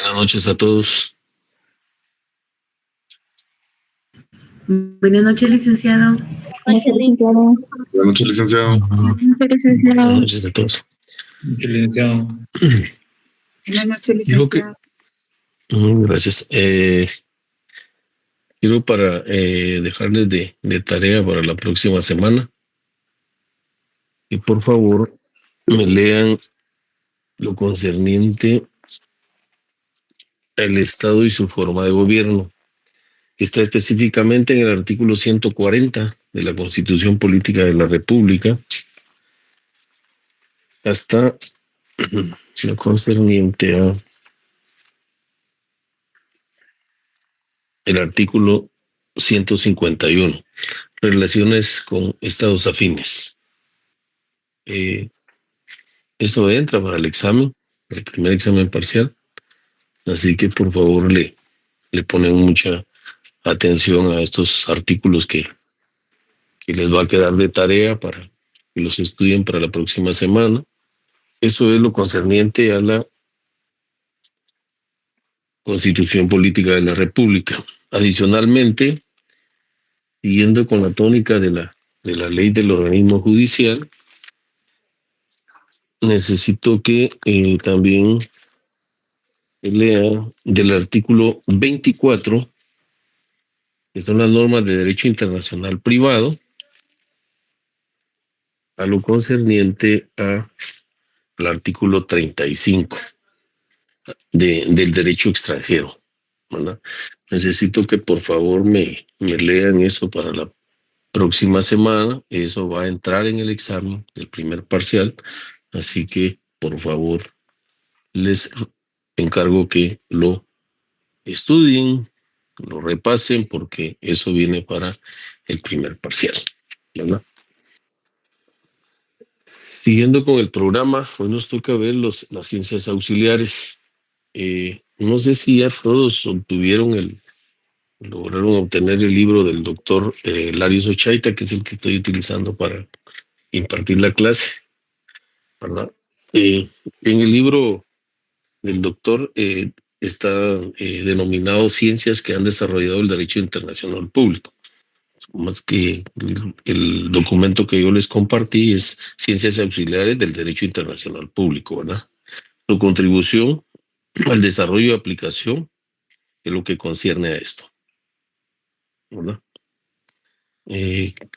Buenas noches a todos. Buenas noches, licenciado. Buenas noches, licenciado. Buenas noches a todos. Licenciado. Buenas noches, licenciado. Gracias. Quiero para dejarles de tarea para la próxima semana que por favor me lean lo concerniente al Estado y su forma de gobierno, que está específicamente en el artículo 140 de la Constitución Política de la República, hasta lo concerniente a el artículo 151, relaciones con estados afines. Eso entra para el examen, el primer examen parcial, así que por favor le ponen mucha atención a estos artículos que les va a quedar de tarea para que los estudien para la próxima semana. Eso es lo concerniente a la Constitución Política de la República. Adicionalmente, siguiendo con la tónica de la ley del organismo judicial, necesito que también lea del artículo 24, que son las normas de derecho internacional privado, a lo concerniente al artículo 35 del derecho extranjero, ¿verdad? Necesito que por favor me lean eso para la próxima semana. Eso va a entrar en el examen del primer parcial, así que por favor les encargo que lo estudien, lo repasen, porque eso viene para el primer parcial, ¿verdad? Siguiendo con el programa, hoy nos toca ver las ciencias auxiliares. No sé si ya todos lograron obtener el libro del doctor Larios Ochaita, que es el que estoy utilizando para impartir la clase, ¿verdad? En el libro del doctor está denominado Ciencias que han desarrollado el derecho internacional público. Más que el documento que yo les compartí es Ciencias auxiliares del derecho internacional público, ¿verdad? Su contribución al desarrollo y aplicación es lo que concierne a esto, ¿verdad?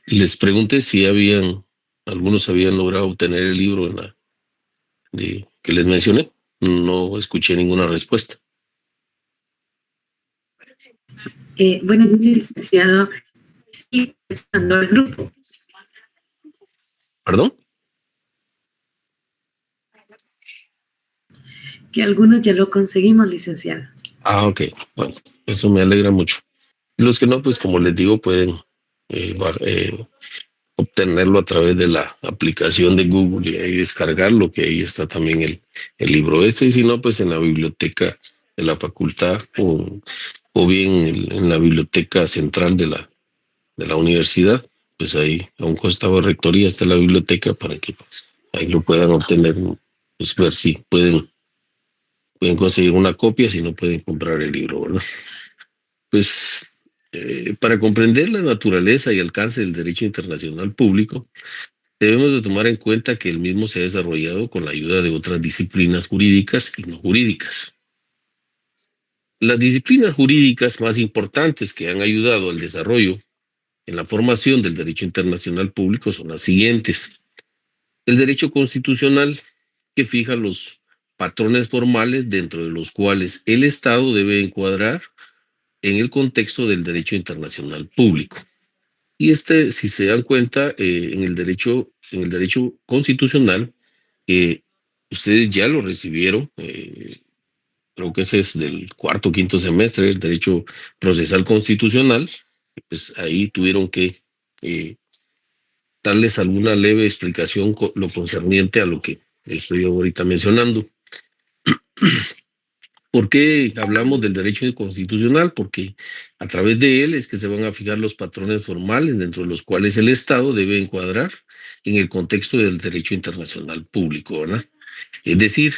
Les pregunté si algunos habían logrado obtener el libro que les mencioné. No escuché ninguna respuesta. Buenas noches, licenciado. Sí, estando al grupo. ¿Perdón? Que algunos ya lo conseguimos, licenciado. Ok. Bueno, eso me alegra mucho. Los que no, pues como les digo, pueden obtenerlo a través de la aplicación de Google y ahí descargarlo, que ahí está también el libro y si no, pues en la biblioteca de la facultad o bien en la biblioteca central de la universidad, pues ahí a un costado de rectoría está la biblioteca para que pues, ahí lo puedan obtener, pues ver si pueden conseguir una copia, si no pueden comprar el libro, ¿verdad? Pues para comprender la naturaleza y alcance del derecho internacional público, debemos de tomar en cuenta que el mismo se ha desarrollado con la ayuda de otras disciplinas jurídicas y no jurídicas. Las disciplinas jurídicas más importantes que han ayudado al desarrollo en la formación del derecho internacional público son las siguientes. El derecho constitucional, que fija los patrones formales dentro de los cuales el Estado debe encuadrar en el contexto del derecho internacional público. Y si se dan cuenta, en el derecho constitucional, ustedes ya lo recibieron, creo que ese es del cuarto o quinto semestre, el derecho procesal constitucional, pues ahí tuvieron que darles alguna leve explicación con lo concerniente a lo que estoy ahorita mencionando. ¿Por qué hablamos del derecho constitucional? Porque a través de él es que se van a fijar los patrones formales dentro de los cuales el Estado debe encuadrar en el contexto del derecho internacional público, ¿verdad? Es decir,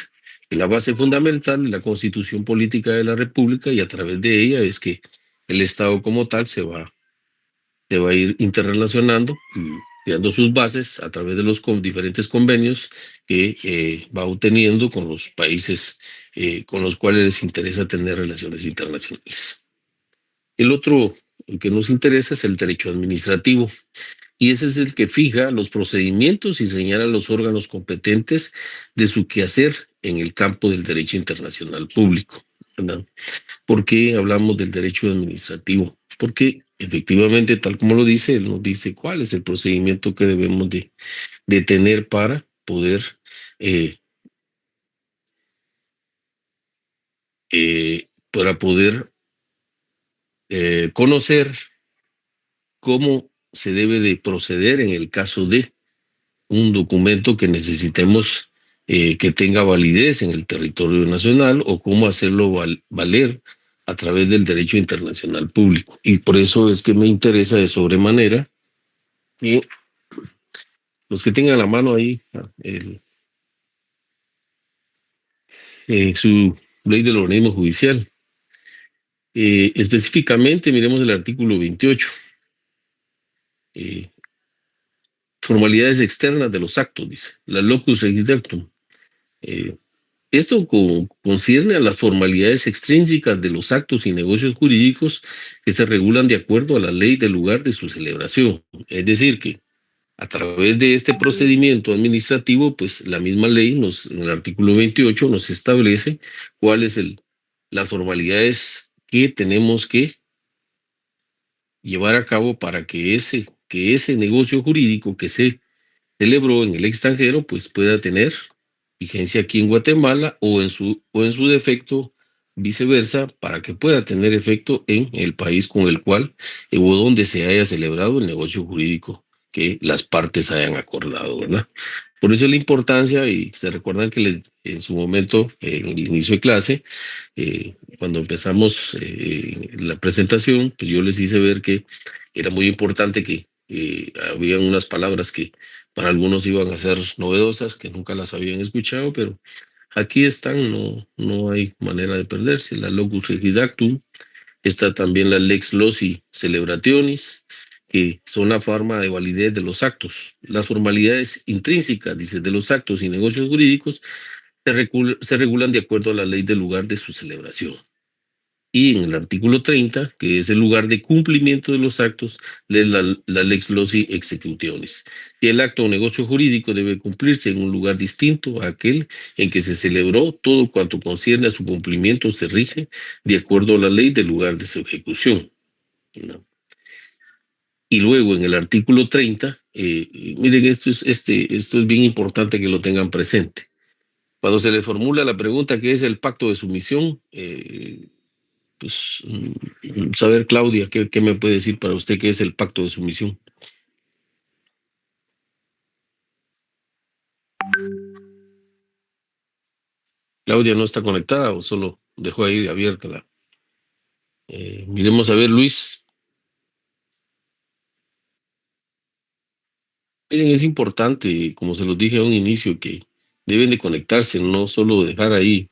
la base fundamental de la Constitución Política de la República, y a través de ella es que el Estado como tal se va a ir interrelacionando y creando sus bases a través de los diferentes convenios que va obteniendo con los países con los cuales les interesa tener relaciones internacionales. El otro que nos interesa es el derecho administrativo, y ese es el que fija los procedimientos y señala los órganos competentes de su quehacer en el campo del derecho internacional público, ¿verdad? ¿Por qué hablamos del derecho administrativo? Porque efectivamente, tal como lo dice, él nos dice cuál es el procedimiento que debemos de tener eh, para poder conocer cómo se debe de proceder en el caso de un documento que necesitemos que tenga validez en el territorio nacional, o cómo hacerlo valer a través del derecho internacional público. Y por eso es que me interesa de sobremanera que los que tengan a la mano ahí su ley del organismo judicial. Específicamente, miremos el artículo 28. Formalidades externas de los actos, dice, la locus regit actum. Esto concierne a las formalidades extrínsecas de los actos y negocios jurídicos que se regulan de acuerdo a la ley del lugar de su celebración. Es decir, que a través de este procedimiento administrativo, pues la misma ley en el artículo 28 nos establece cuáles las formalidades que tenemos que llevar a cabo para que ese negocio jurídico que se celebró en el extranjero, pues pueda tener vigencia aquí en Guatemala, o en su defecto viceversa, para que pueda tener efecto en el país con el cual o donde se haya celebrado el negocio jurídico que las partes hayan acordado, ¿verdad? Por eso la importancia, y se recuerdan que en su momento, en el inicio de clase, cuando empezamos la presentación, pues yo les hice ver que era muy importante que habían unas palabras que para algunos iban a ser novedosas, que nunca las habían escuchado, pero aquí están, no hay manera de perderse. La locus regit actum, está también la lex loci celebrationis, que son la forma de validez de los actos. Las formalidades intrínsecas, dice, de los actos y negocios jurídicos se regulan de acuerdo a la ley del lugar de su celebración. Y en el artículo 30, que es el lugar de cumplimiento de los actos, es la lex loci executionis. Si el acto o negocio jurídico debe cumplirse en un lugar distinto a aquel en que se celebró, todo cuanto concierne a su cumplimiento se rige de acuerdo a la ley del lugar de su ejecución, ¿no? Y luego en el artículo 30, miren, esto es bien importante que lo tengan presente. Cuando se les formula la pregunta ¿qué es el pacto de sumisión? Pues saber, Claudia, ¿qué me puede decir para usted qué es el pacto de sumisión? Claudia no está conectada, o solo dejó ahí abierta la. Miremos a ver, Luis. Miren, es importante, como se los dije a un inicio, que deben de conectarse, no solo dejar ahí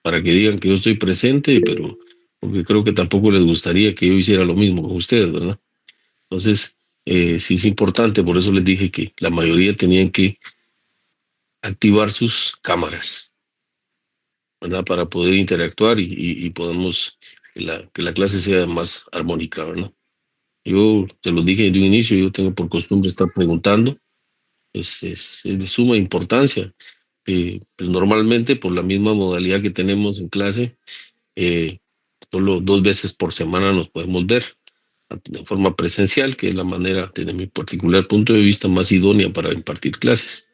para que digan que yo estoy presente, pero porque creo que tampoco les gustaría que yo hiciera lo mismo con ustedes, ¿verdad? Entonces, sí es importante, por eso les dije que la mayoría tenían que activar sus cámaras, ¿verdad? Para poder interactuar y podamos que la clase sea más armónica, ¿verdad? Yo te lo dije de un inicio, yo tengo por costumbre estar preguntando, es de suma importancia. Pues normalmente por la misma modalidad que tenemos en clase, solo 2 veces por semana nos podemos ver de forma presencial, que es la manera, desde mi particular punto de vista, más idónea para impartir clases,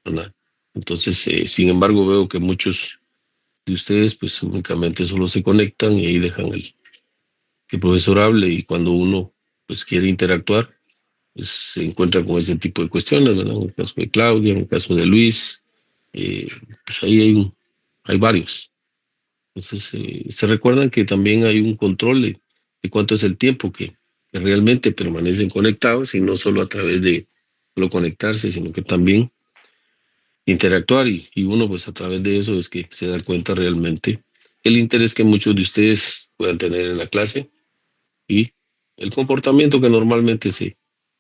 ¿verdad? Entonces, sin embargo, veo que muchos de ustedes pues únicamente solo se conectan y ahí dejan que el profesor hable, y cuando uno pues quiere interactuar, pues se encuentra con ese tipo de cuestiones, ¿verdad? En el caso de Claudia, en el caso de Luis, pues ahí hay varios. Entonces, se recuerdan que también hay un control de cuánto es el tiempo que realmente permanecen conectados, y no solo a través de solo conectarse, sino que también interactuar y uno pues a través de eso es que se da cuenta realmente el interés que muchos de ustedes puedan tener en la clase y el comportamiento que normalmente se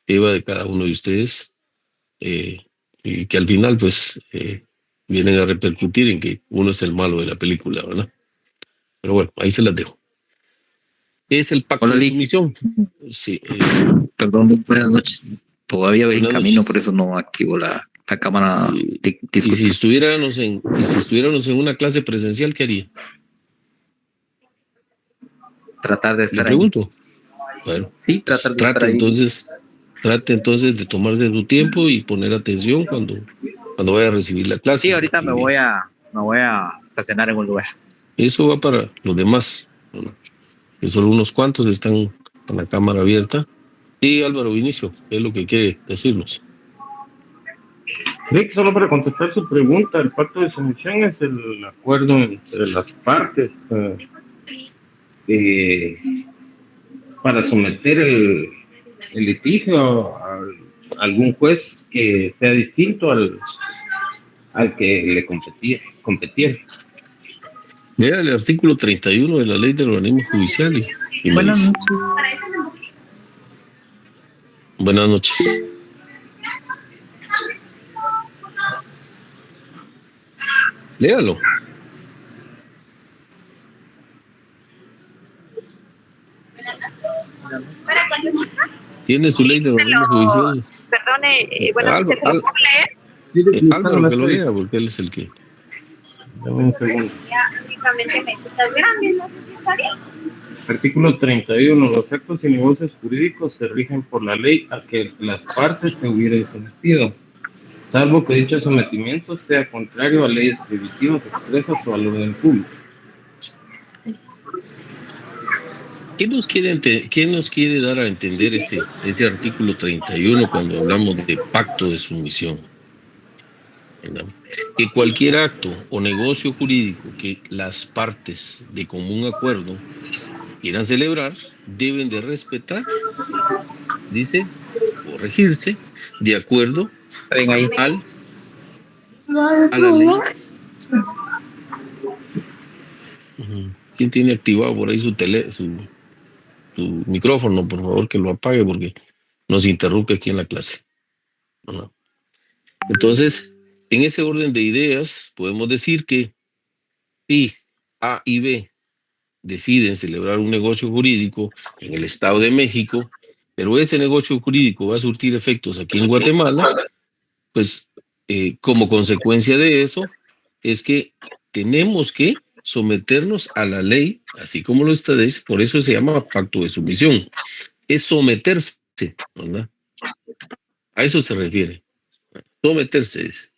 lleva de cada uno de ustedes y que al final pues vienen a repercutir en que uno es el malo de la película, ¿verdad? Pero bueno, ahí se las dejo. Es el pacto Hola, de Lee. sumisión. Sí, Perdón, buenas noches. Todavía voy en buenas camino, noches. por eso no activo la cámara. Y si Disculpe. estuviéramos en una clase presencial, ¿qué haría? Tratar de Le estar ahí. pregunto. Bueno, Sí, pues tratar de estar ahí. trate entonces de tomarse su tiempo y poner atención cuando vaya a recibir la clase. Sí, ahorita porque me voy a estacionar en un lugar. eso va para los demás, ¿no? Que solo unos cuantos están con la cámara abierta. Sí, Álvaro Vinicio, ¿qué es lo que quiere decirnos? Rick, solo para contestar su pregunta, el pacto de sumisión es el acuerdo entre las partes para someter el litigio a algún juez que sea distinto al que le competiera. Lea el artículo 31 de la Ley del Organismo Judicial y me Buenas dice. noches. Buenas noches. Léalo. ¿Tiene su ley de organismo judicial? Perdone, buenas noches, ¿se lo puedo leer? Álvaro, que lo lea, porque él es el que... Dame un segundo. Ya, únicamente me quitas grandes, no sé si está bien. Artículo 31. Los actos y negocios jurídicos se rigen por la ley a que las partes se hubieran sometido, salvo que dicho sometimiento sea contrario a leyes prohibitivas expresas o al orden público. ¿Qué nos quiere dar a entender ese artículo 31 cuando hablamos de pacto de sumisión? ¿Verdad? Que cualquier acto o negocio jurídico que las partes de común acuerdo quieran celebrar deben de respetar, dice, o regirse de acuerdo a la ley. ¿Quién tiene activado por ahí su micrófono? Por favor, que lo apague porque nos interrumpe aquí en la clase. ¿No? Entonces, en ese orden de ideas, podemos decir que si A y B deciden celebrar un negocio jurídico en el Estado de México, pero ese negocio jurídico va a surtir efectos aquí en Guatemala, pues como consecuencia de eso es que tenemos que someternos a la ley, así como lo establece, por eso se llama pacto de sumisión, es someterse, ¿verdad? A eso se refiere, someterse es.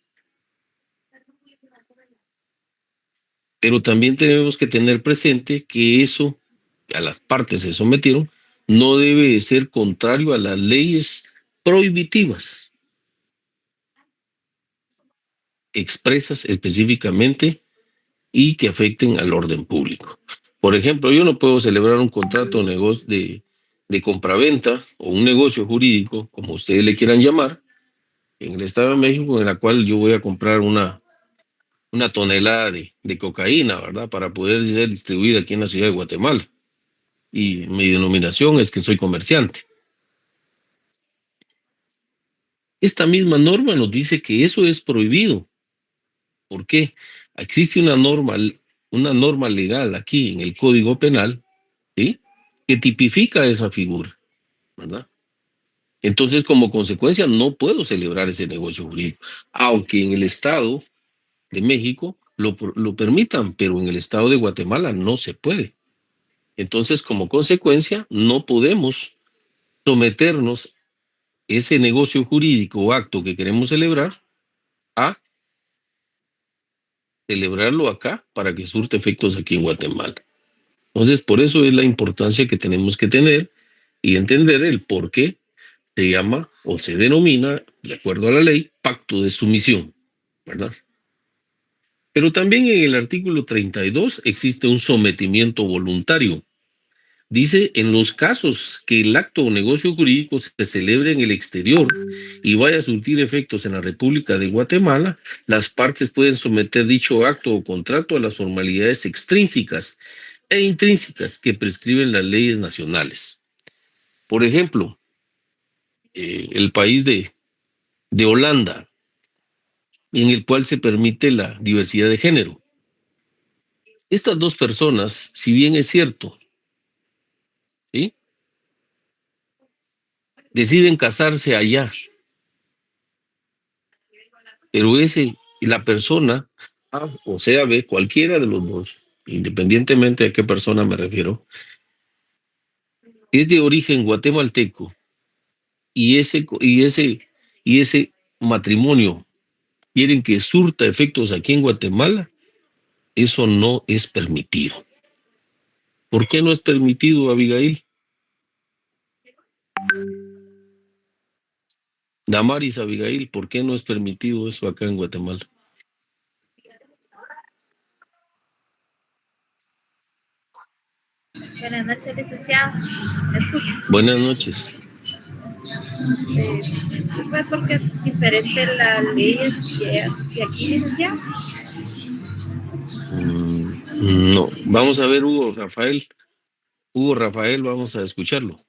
Pero también tenemos que tener presente que eso, a las partes se sometieron, no debe de ser contrario a las leyes prohibitivas, expresas específicamente y que afecten al orden público. Por ejemplo, yo no puedo celebrar un contrato de compraventa o un negocio jurídico, como ustedes le quieran llamar, en el Estado de México, en la cual yo voy a comprar una tonelada de cocaína, ¿verdad? Para poder ser distribuida aquí en la ciudad de Guatemala. Y mi denominación es que soy comerciante. Esta misma norma nos dice que eso es prohibido. ¿Por qué? Existe una norma legal aquí en el Código Penal, ¿sí?, que tipifica esa figura, ¿verdad? Entonces, como consecuencia, no puedo celebrar ese negocio jurídico, aunque en el Estado de México lo permitan, pero en el Estado de Guatemala no se puede. Entonces, como consecuencia, no podemos someternos ese negocio jurídico o acto que queremos celebrar a celebrarlo acá para que surte efectos aquí en Guatemala. Entonces, por eso es la importancia que tenemos que tener y entender el por qué se llama o se denomina, de acuerdo a la ley, pacto de sumisión, ¿verdad? Pero también en el artículo 32 existe un sometimiento voluntario. Dice, en los casos que el acto o negocio jurídico se celebre en el exterior y vaya a surtir efectos en la República de Guatemala, las partes pueden someter dicho acto o contrato a las formalidades extrínsecas e intrínsecas que prescriben las leyes nacionales. Por ejemplo, el país de Holanda, en el cual se permite la diversidad de género. Estas dos personas, si bien es cierto, ¿sí?, deciden casarse allá, pero la persona, A o sea B, cualquiera de los dos, independientemente de qué persona me refiero, es de origen guatemalteco y ese matrimonio quieren que surta efectos aquí en Guatemala, eso no es permitido. ¿Por qué no es permitido, Abigail? Damaris, Abigail, ¿por qué no es permitido eso acá en Guatemala? Buenas noches, licenciado. ¿Me escucha? Buenas noches. Pues porque es diferente las leyes de aquí, licenciado. No, vamos a ver, Hugo Rafael, vamos a escucharlo.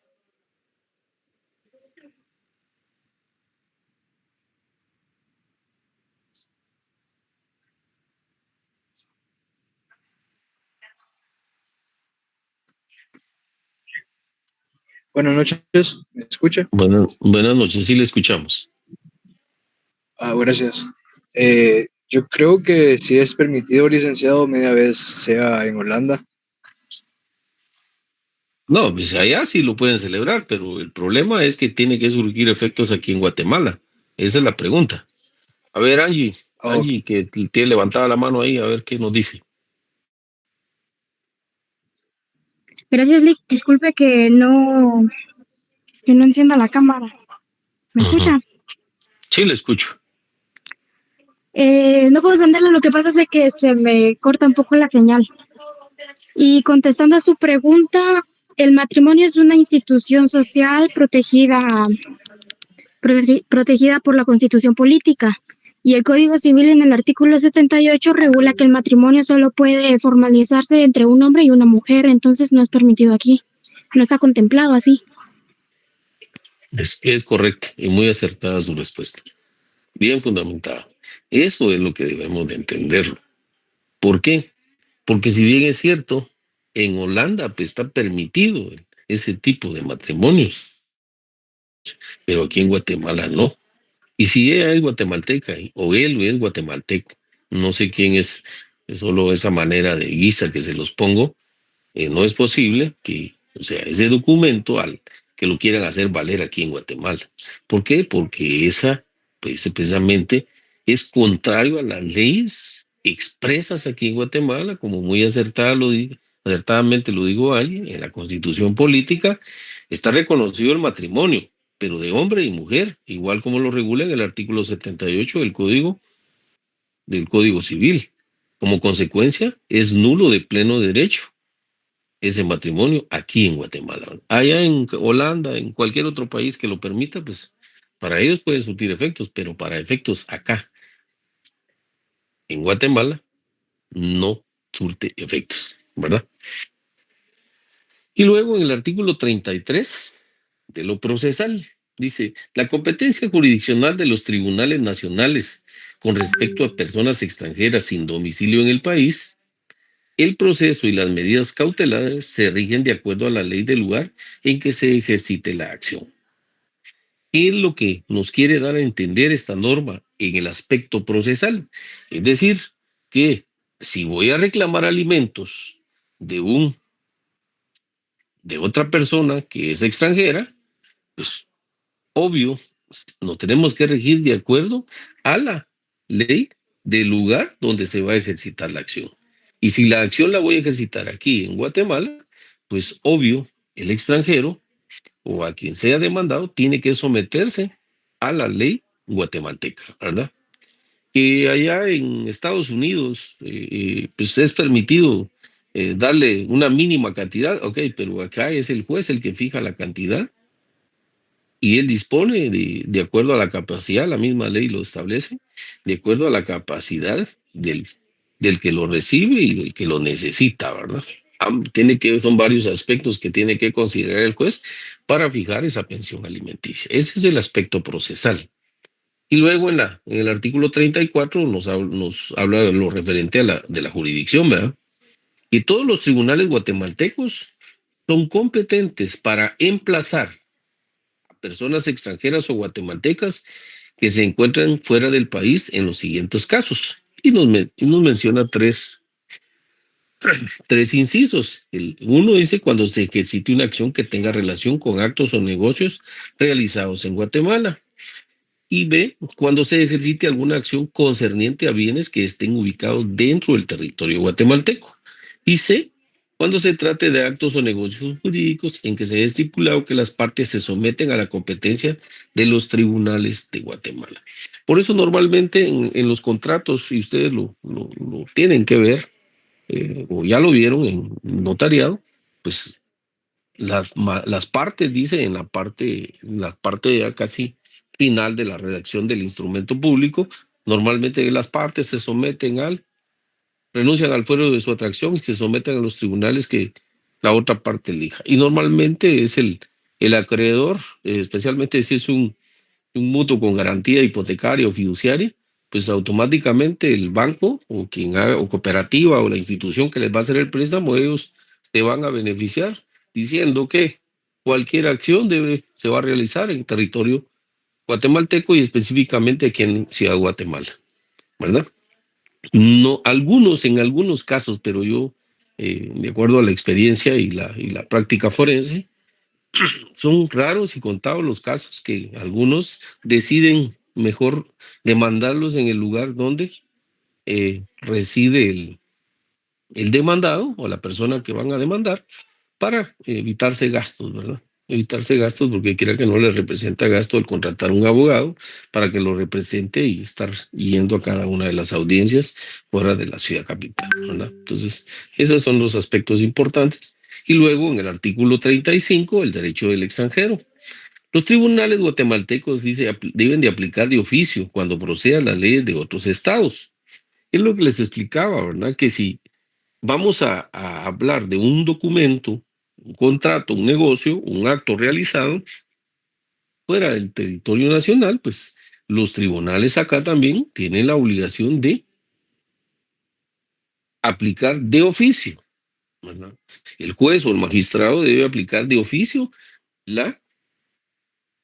Buenas noches, ¿me escucha? Buenas noches, sí le escuchamos. Gracias. Yo creo que si es permitido, licenciado, media vez sea en Holanda. No, pues allá sí lo pueden celebrar, pero el problema es que tiene que surgir efectos aquí en Guatemala. Esa es la pregunta. A ver, Angie, que tiene levantada la mano ahí, a ver qué nos dice. Gracias, Lick. Disculpe que no encienda la cámara. ¿Me escucha? Sí, le escucho. No puedo encenderla, lo que pasa es de que se me corta un poco la señal. Y contestando a su pregunta, el matrimonio es una institución social protegida por la Constitución Política. Y el Código Civil en el artículo 78 regula que el matrimonio solo puede formalizarse entre un hombre y una mujer, entonces no es permitido aquí. No está contemplado así. Es correcto y muy acertada su respuesta. Bien fundamentada. Eso es lo que debemos de entenderlo. ¿Por qué? Porque si bien es cierto, en Holanda pues, está permitido ese tipo de matrimonios, pero aquí en Guatemala no. Y si ella es guatemalteca o él es guatemalteco, no sé quién es solo esa manera de guisa que se los pongo, no es posible que, o sea, ese documento que lo quieran hacer valer aquí en Guatemala. ¿Por qué? Porque pues, precisamente es contrario a las leyes expresas aquí en Guatemala, como muy acertadamente lo digo alguien, en la Constitución Política está reconocido el matrimonio, pero de hombre y mujer, igual como lo regula en el artículo 78 del Código Civil. Como consecuencia, es nulo de pleno derecho ese matrimonio aquí en Guatemala. Allá en Holanda, en cualquier otro país que lo permita, pues para ellos puede surtir efectos, pero para efectos acá, en Guatemala, no surte efectos, ¿verdad? Y luego en el artículo 33 de lo procesal, dice, la competencia jurisdiccional de los tribunales nacionales con respecto a personas extranjeras sin domicilio en el país, el proceso y las medidas cautelares se rigen de acuerdo a la ley del lugar en que se ejercite la acción. ¿Qué es lo que nos quiere dar a entender esta norma en el aspecto procesal? Es decir, que si voy a reclamar alimentos de otra persona que es extranjera, pues obvio, nos tenemos que regir de acuerdo a la ley del lugar donde se va a ejercitar la acción. Y si la acción la voy a ejercitar aquí en Guatemala, pues obvio, el extranjero o a quien sea demandado tiene que someterse a la ley guatemalteca, ¿verdad? Que allá en Estados Unidos, pues es permitido darle una mínima cantidad, ok, pero acá es el juez el que fija la cantidad y él dispone de acuerdo a la capacidad, la misma ley lo establece, de acuerdo a la capacidad del que lo recibe y del que lo necesita, ¿verdad? Son varios aspectos que tiene que considerar el juez para fijar esa pensión alimenticia. Ese es el aspecto procesal. Y luego en el artículo 34 nos habla de lo referente de la jurisdicción, ¿verdad? Que todos los tribunales guatemaltecos son competentes para emplazar a personas extranjeras o guatemaltecas que se encuentran fuera del país en los siguientes casos. Y nos menciona tres incisos. Uno dice cuando se ejercite una acción que tenga relación con actos o negocios realizados en Guatemala. Y B, cuando se ejercite alguna acción concerniente a bienes que estén ubicados dentro del territorio guatemalteco. Y C, cuando se trate de actos o negocios jurídicos en que se haya estipulado que las partes se someten a la competencia de los tribunales de Guatemala. Por eso normalmente en los contratos, y ustedes lo tienen que ver, o ya lo vieron en notariado, pues las partes, dice en la parte ya casi final de la redacción del instrumento público, normalmente las partes se someten renuncian al fuero de su atracción y se someten a los tribunales que la otra parte elija. Y normalmente es el acreedor, especialmente si es un mutuo con garantía hipotecaria o fiduciaria, pues automáticamente el banco o o cooperativa o la institución que les va a hacer el préstamo, ellos se van a beneficiar diciendo que cualquier acción se va a realizar en territorio guatemalteco y específicamente aquí en Ciudad Guatemala, ¿verdad? No, en algunos casos, pero yo, de acuerdo a la experiencia y la práctica forense, son raros y contados los casos que algunos deciden mejor demandarlos en el lugar donde reside el demandado o la persona que van a demandar para evitarse gastos, ¿verdad? Evitarse gastos porque quiera que no les representa gasto el contratar un abogado para que lo represente y estar yendo a cada una de las audiencias fuera de la ciudad capital, ¿verdad? Entonces, esos son los aspectos importantes. Y luego en el artículo 35, el derecho del extranjero. Los tribunales guatemaltecos, dice, deben de aplicar de oficio cuando procedan las leyes de otros estados. Es lo que les explicaba, ¿verdad? Que si vamos a hablar de un documento, un contrato, un negocio, un acto realizado fuera del territorio nacional, pues los tribunales acá también tienen la obligación de aplicar de oficio, ¿verdad? El juez o el magistrado debe aplicar de oficio las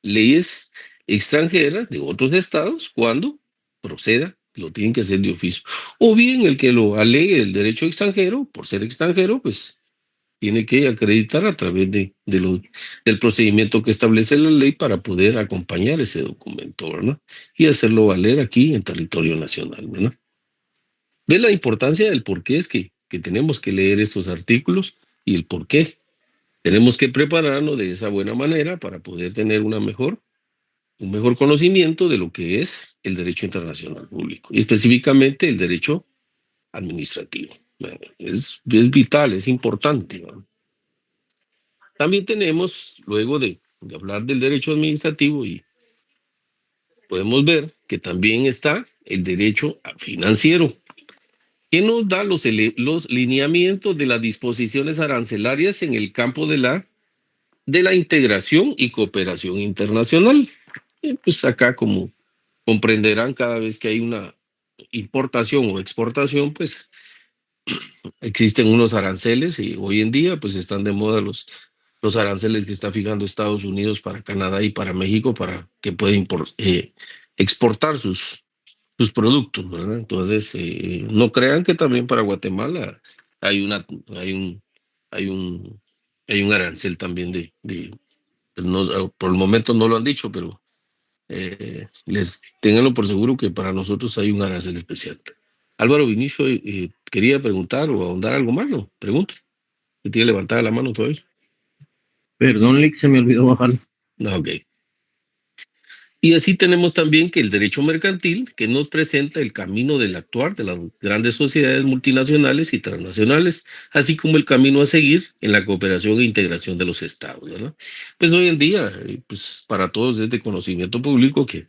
leyes extranjeras de otros estados cuando proceda, lo tienen que hacer de oficio. O bien el que lo alegue el derecho extranjero, por ser extranjero, pues tiene que acreditar a través del procedimiento que establece la ley para poder acompañar ese documento, ¿verdad? Y hacerlo valer aquí en territorio nacional, ¿verdad? Ve la importancia del por qué es que tenemos que leer estos artículos y el por qué. Tenemos que prepararnos de esa buena manera para poder tener un mejor conocimiento de lo que es el derecho internacional público y específicamente el derecho administrativo. Es vital, es importante, ¿no? También tenemos, luego de hablar del derecho administrativo, y podemos ver que también está el derecho financiero, que nos da los lineamientos de las disposiciones arancelarias en el campo de la integración y cooperación internacional. Pues acá, como comprenderán, cada vez que hay una importación o exportación, pues existen unos aranceles y hoy en día pues están de moda los aranceles que está fijando Estados Unidos para Canadá y para México para que puedan exportar sus productos, ¿verdad? Entonces, no crean que también para Guatemala hay un arancel también por el momento no lo han dicho, pero ténganlo por seguro que para nosotros hay un arancel especial. Álvaro Vinicio quería preguntar o ahondar algo más, ¿no? Pregunto. ¿Que tiene levantada la mano todavía? Perdón, Lick, se me olvidó bajar. No, ok. Y así tenemos también que el derecho mercantil, que nos presenta el camino del actuar de las grandes sociedades multinacionales y transnacionales, así como el camino a seguir en la cooperación e integración de los estados, ¿verdad? Pues hoy en día, pues para todos es de conocimiento público que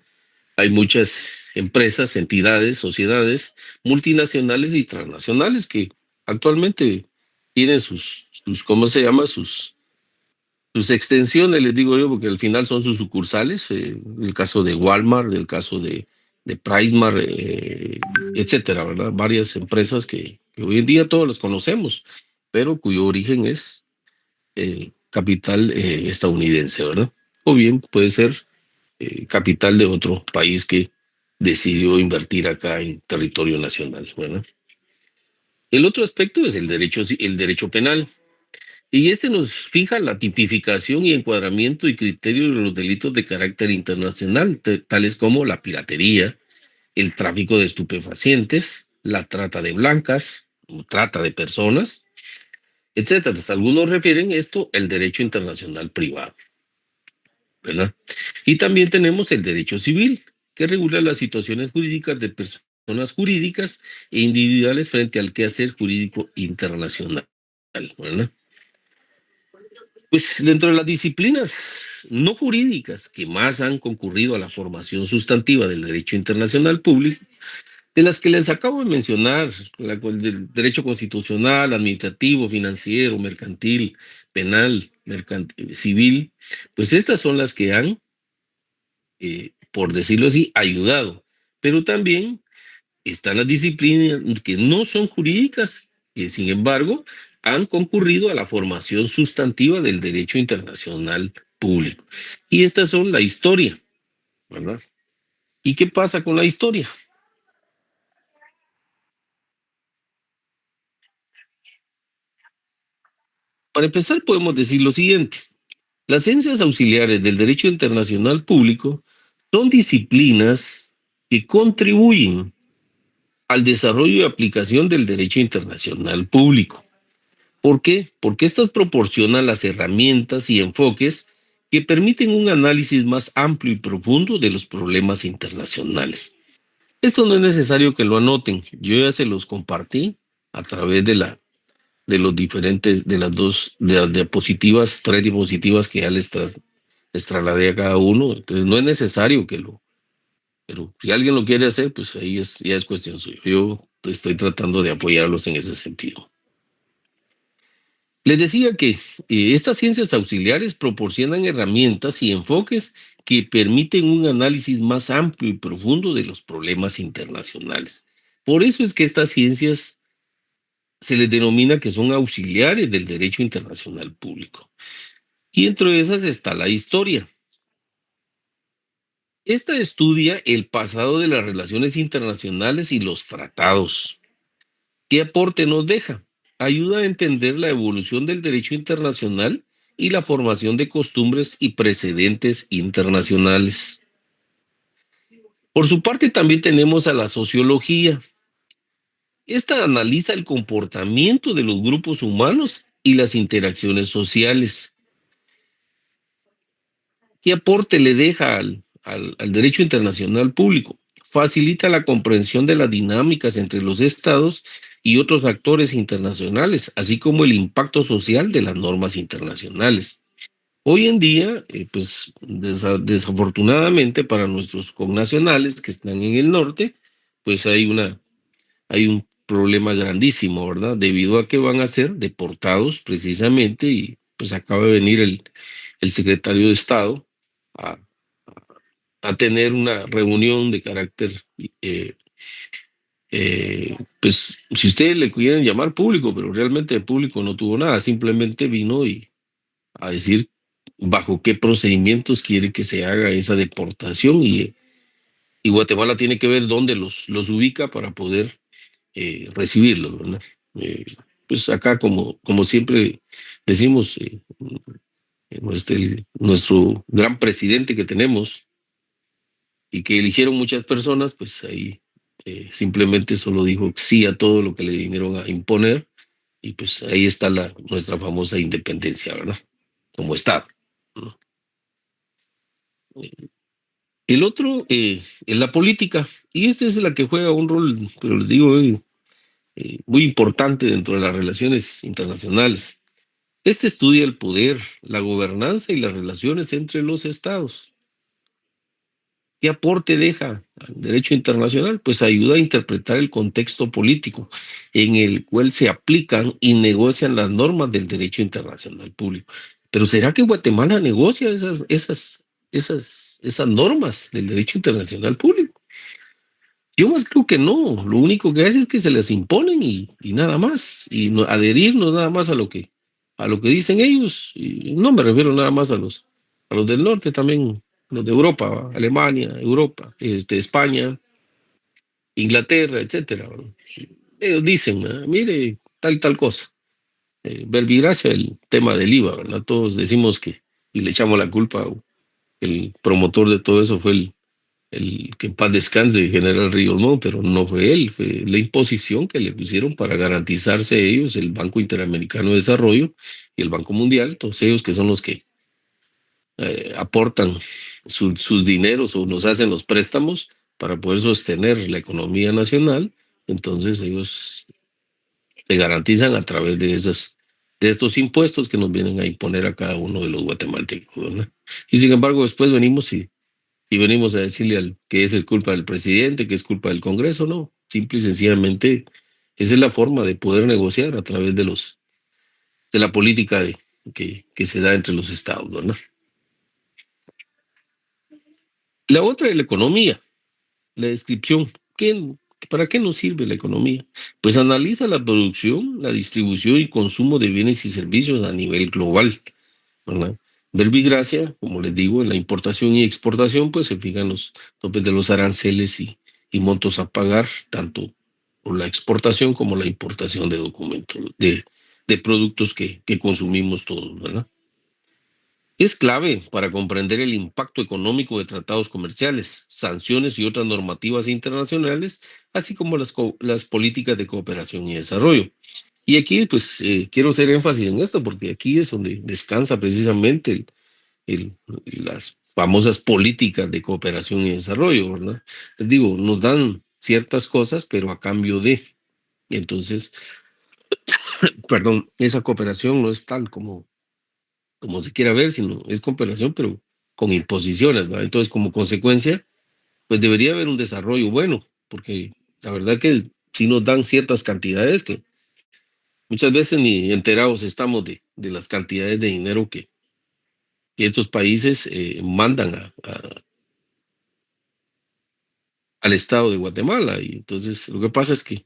hay muchas empresas, entidades, sociedades multinacionales y transnacionales que actualmente tienen ¿cómo se llama? Sus extensiones, les digo yo, porque al final son sus sucursales, el caso de Walmart, el caso de Pricemart, etcétera, ¿verdad? Varias empresas que hoy en día todos las conocemos, pero cuyo origen es capital estadounidense, ¿verdad? O bien puede ser capital de otro país que decidió invertir acá en territorio nacional, ¿verdad? El otro aspecto es el derecho penal. Y este nos fija la tipificación y encuadramiento y criterios de los delitos de carácter internacional, tales como la piratería, el tráfico de estupefacientes, la trata de blancas, trata de personas, etcétera. Algunos refieren esto al derecho internacional privado, ¿verdad? Y también tenemos el derecho civil, que regula las situaciones jurídicas de personas jurídicas e individuales frente al quehacer jurídico internacional, ¿verdad? Pues dentro de las disciplinas no jurídicas que más han concurrido a la formación sustantiva del derecho internacional público, de las que les acabo de mencionar, del derecho constitucional, administrativo, financiero, mercantil, penal, civil, pues estas son las que han, por decirlo así, ayudado. Pero también están las disciplinas que no son jurídicas, que sin embargo han concurrido a la formación sustantiva del derecho internacional público. Y estas son la historia, ¿verdad? ¿Y qué pasa con la historia? Para empezar, podemos decir lo siguiente. Las ciencias auxiliares del derecho internacional público son disciplinas que contribuyen al desarrollo y aplicación del derecho internacional público. ¿Por qué? Porque estas proporcionan las herramientas y enfoques que permiten un análisis más amplio y profundo de los problemas internacionales. Esto no es necesario que lo anoten, yo ya se los compartí a través de los diferentes, de las diapositivas, 3 diapositivas que ya les trasladé a cada uno, entonces no es necesario pero si alguien lo quiere hacer, pues ahí ya es cuestión suya. Yo estoy tratando de apoyarlos en ese sentido. Les decía que estas ciencias auxiliares proporcionan herramientas y enfoques que permiten un análisis más amplio y profundo de los problemas internacionales. Por eso es que estas ciencias se les denomina que son auxiliares del derecho internacional público. Y entre esas está la historia. Esta estudia el pasado de las relaciones internacionales y los tratados. ¿Qué aporte nos deja? Ayuda a entender la evolución del derecho internacional y la formación de costumbres y precedentes internacionales. Por su parte, también tenemos a la sociología. Esta analiza el comportamiento de los grupos humanos y las interacciones sociales. ¿Qué aporte le deja al derecho internacional público? Facilita la comprensión de las dinámicas entre los estados y otros actores internacionales, así como el impacto social de las normas internacionales. Hoy en día, pues desafortunadamente para nuestros connacionales que están en el norte, pues hay un problema grandísimo, ¿verdad? Debido a que van a ser deportados precisamente y pues acaba de venir el secretario de Estado a, a tener una reunión de carácter, pues si ustedes le quieren llamar público, pero realmente el público no tuvo nada, simplemente vino a decir bajo qué procedimientos quiere que se haga esa deportación y Guatemala tiene que ver dónde los ubica para poder recibirlos, ¿verdad? Pues acá, como siempre decimos, nuestro gran presidente que tenemos y que eligieron muchas personas, pues ahí simplemente solo dijo sí a todo lo que le vinieron a imponer y pues ahí está nuestra famosa independencia, ¿verdad? Como Estado, ¿no? El otro es la política, y esta es la que juega un rol, pero les digo, muy importante dentro de las relaciones internacionales. Este estudia el poder, la gobernanza y las relaciones entre los estados. ¿Qué aporte deja al derecho internacional? Pues ayuda a interpretar el contexto político en el cual se aplican y negocian las normas del derecho internacional público. Pero ¿será que Guatemala negocia esas normas del derecho internacional público? Yo más creo que no. Lo único que hace es que se les imponen y nada más. Y no, adherirnos nada más a lo que dicen ellos. Y no me refiero nada más a los del norte también, los de Europa, ¿va? Alemania, Europa, España, Inglaterra, etcétera. ¿Va? Ellos dicen, mire, tal cosa. Verbigracia, el tema del IVA, ¿verdad? Todos decimos que, y le echamos la culpa, el promotor de todo eso fue el que en paz descanse, General Ríos Montt, pero no fue él, fue la imposición que le pusieron para garantizarse ellos, el Banco Interamericano de Desarrollo y el Banco Mundial, todos ellos que son los que aportan sus dineros o nos hacen los préstamos para poder sostener la economía nacional. Entonces ellos se garantizan a través de estos impuestos que nos vienen a imponer a cada uno de los guatemaltecos, ¿verdad? Y sin embargo después venimos y venimos a decirle al que es culpa del presidente, que es culpa del Congreso. No, simple y sencillamente esa es la forma de poder negociar a través de la política que se da entre los estados, ¿no? La otra es la economía, la descripción. ¿Para qué nos sirve la economía? Pues analiza la producción, la distribución y consumo de bienes y servicios a nivel global, ¿verdad? Verbigracia, como les digo, en la importación y exportación, pues se fijan los topes de los aranceles y montos a pagar, tanto por la exportación como la importación de documentos, de productos que consumimos todos, ¿verdad? Es clave para comprender el impacto económico de tratados comerciales, sanciones y otras normativas internacionales, así como las políticas de cooperación y desarrollo. Y aquí, pues, quiero hacer énfasis en esto, porque aquí es donde descansa precisamente las famosas políticas de cooperación y desarrollo, ¿verdad? Les digo, nos dan ciertas cosas, pero a cambio de. Y entonces, perdón, esa cooperación no es tal como se quiera ver, sino es cooperación, pero con imposiciones, ¿verdad? Entonces, como consecuencia, pues debería haber un desarrollo bueno, porque la verdad que sí nos dan ciertas cantidades que muchas veces ni enterados estamos de las cantidades de dinero que estos países mandan al Estado de Guatemala. Y entonces lo que pasa es que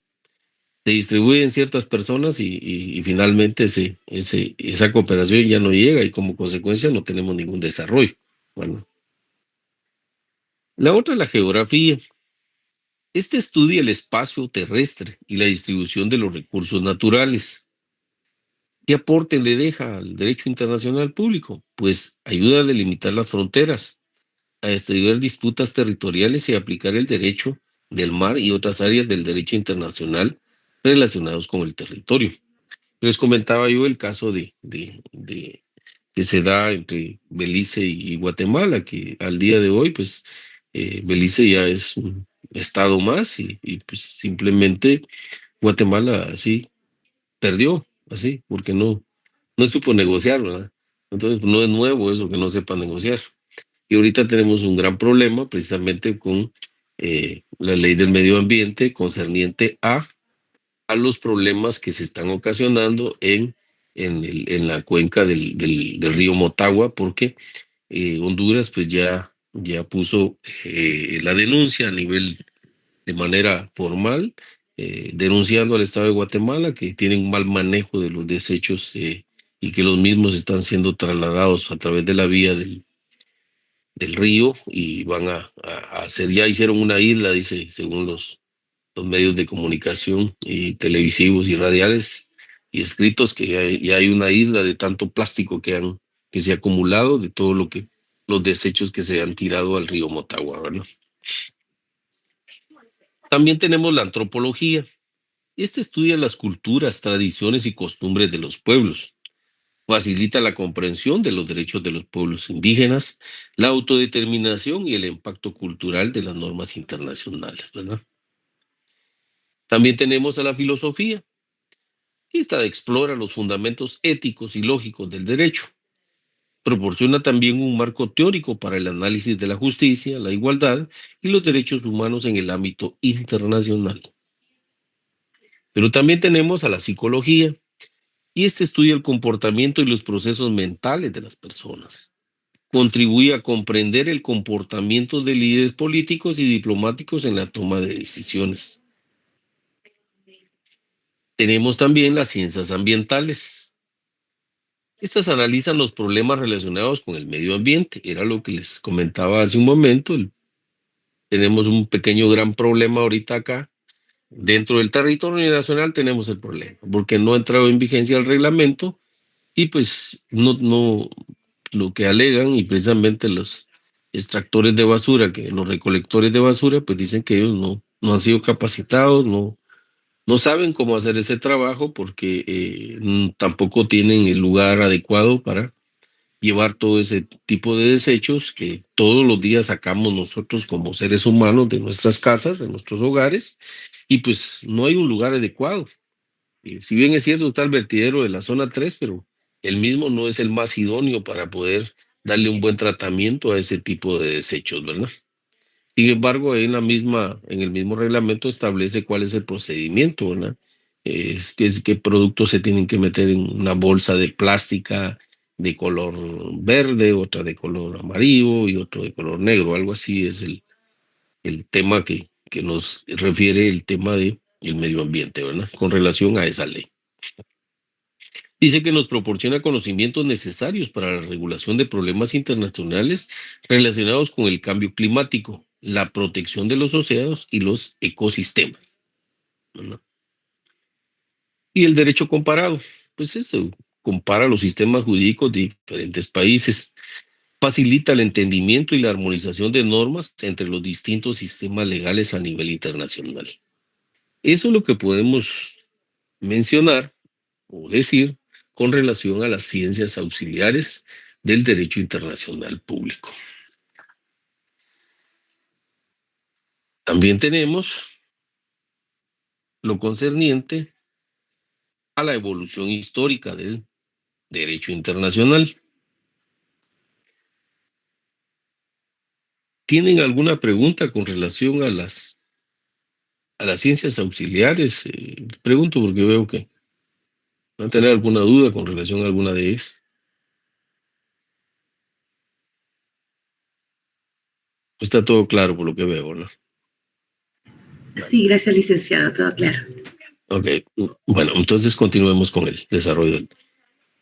se distribuyen ciertas personas y finalmente esa cooperación ya no llega y como consecuencia no tenemos ningún desarrollo. Bueno, la otra es la geografía. Este estudia el espacio terrestre y la distribución de los recursos naturales. ¿Qué aporte le deja al derecho internacional público? Pues ayuda a delimitar las fronteras, a estudiar disputas territoriales y a aplicar el derecho del mar y otras áreas del derecho internacional relacionados con el territorio. Les comentaba yo el caso que se da entre Belice y Guatemala, que al día de hoy, pues, Belice ya es un estado más y pues simplemente Guatemala así perdió, así, porque no supo negociar, ¿verdad? Entonces, no es nuevo eso que no sepa negociar. Y ahorita tenemos un gran problema precisamente con la ley del medio ambiente concerniente a los problemas que se están ocasionando en la cuenca del río Motagua, porque Honduras pues ya puso la denuncia a nivel de manera formal, denunciando al Estado de Guatemala que tienen un mal manejo de los desechos y que los mismos están siendo trasladados a través de la vía del río y van a hacer, ya hicieron una isla, dice, según los medios de comunicación y televisivos y radiales y escritos, que ya hay una isla de tanto plástico que se ha acumulado de todo los desechos que se han tirado al río Motagua, ¿verdad? También tenemos la antropología. Este estudia las culturas, tradiciones y costumbres de los pueblos. facilita la comprensión de los derechos de los pueblos indígenas, la autodeterminación y el impacto cultural de las normas internacionales, ¿verdad? También tenemos a la filosofía. Esta explora los fundamentos éticos y lógicos del derecho. Proporciona también un marco teórico para el análisis de la justicia, la igualdad y los derechos humanos en el ámbito internacional. Pero también tenemos a la psicología, y este estudia el comportamiento y los procesos mentales de las personas. Contribuye a comprender el comportamiento de líderes políticos y diplomáticos en la toma de decisiones. Tenemos también las ciencias ambientales. Estas analizan los problemas relacionados con el medio ambiente. Era lo que les comentaba hace un momento. Tenemos un pequeño gran problema ahorita acá. Dentro del territorio nacional tenemos el problema, porque no ha entrado en vigencia el reglamento y pues no lo que alegan, y precisamente los extractores de basura, que los recolectores de basura, pues dicen que ellos no han sido capacitados, no saben cómo hacer ese trabajo porque tampoco tienen el lugar adecuado para llevar todo ese tipo de desechos que todos los días sacamos nosotros como seres humanos de nuestras casas, de nuestros hogares, y pues no hay un lugar adecuado. Si bien es cierto, está el vertidero de la zona 3, pero el mismo no es el más idóneo para poder darle un buen tratamiento a ese tipo de desechos, ¿verdad? Sin embargo, ahí en el mismo reglamento establece cuál es el procedimiento, ¿verdad? Qué productos se tienen que meter en una bolsa de plástica de color verde, otra de color amarillo y otro de color negro. Algo así es el tema que nos refiere el tema de el medio ambiente, ¿verdad? Con relación a esa ley. Dice que nos proporciona conocimientos necesarios para la regulación de problemas internacionales relacionados con el cambio climático, la protección de los océanos y los ecosistemas, ¿verdad? Y el derecho comparado, pues eso compara los sistemas jurídicos de diferentes países, facilita el entendimiento y la armonización de normas entre los distintos sistemas legales a nivel internacional. Eso es lo que podemos mencionar o decir con relación a las ciencias auxiliares del derecho internacional público. También tenemos lo concerniente a la evolución histórica del derecho internacional. ¿Tienen alguna pregunta con relación a las ciencias auxiliares? Pregunto porque veo que van a tener alguna duda con relación a alguna de ellas. Está todo claro por lo que veo, ¿no? Sí, gracias, licenciado, todo claro. Ok, bueno, entonces continuemos con el desarrollo.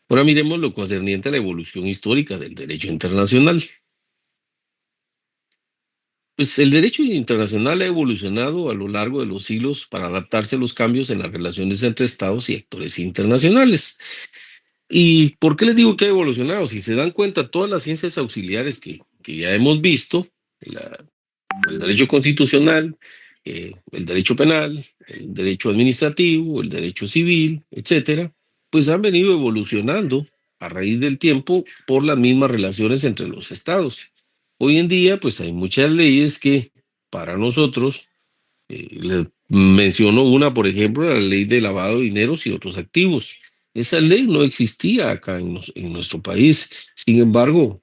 Ahora miremos lo concerniente a la evolución histórica del derecho internacional. Pues el derecho internacional ha evolucionado a lo largo de los siglos para adaptarse a los cambios en las relaciones entre estados y actores internacionales. ¿Y por qué les digo que ha evolucionado? Si se dan cuenta, todas las ciencias auxiliares que ya hemos visto, el derecho constitucional, el derecho penal, el derecho administrativo, el derecho civil, etcétera, pues han venido evolucionando a raíz del tiempo por las mismas relaciones entre los estados. Hoy en día, pues hay muchas leyes que para nosotros, les menciono una, por ejemplo, la ley de lavado de dineros y otros activos. Esa ley no existía acá en nuestro país. Sin embargo,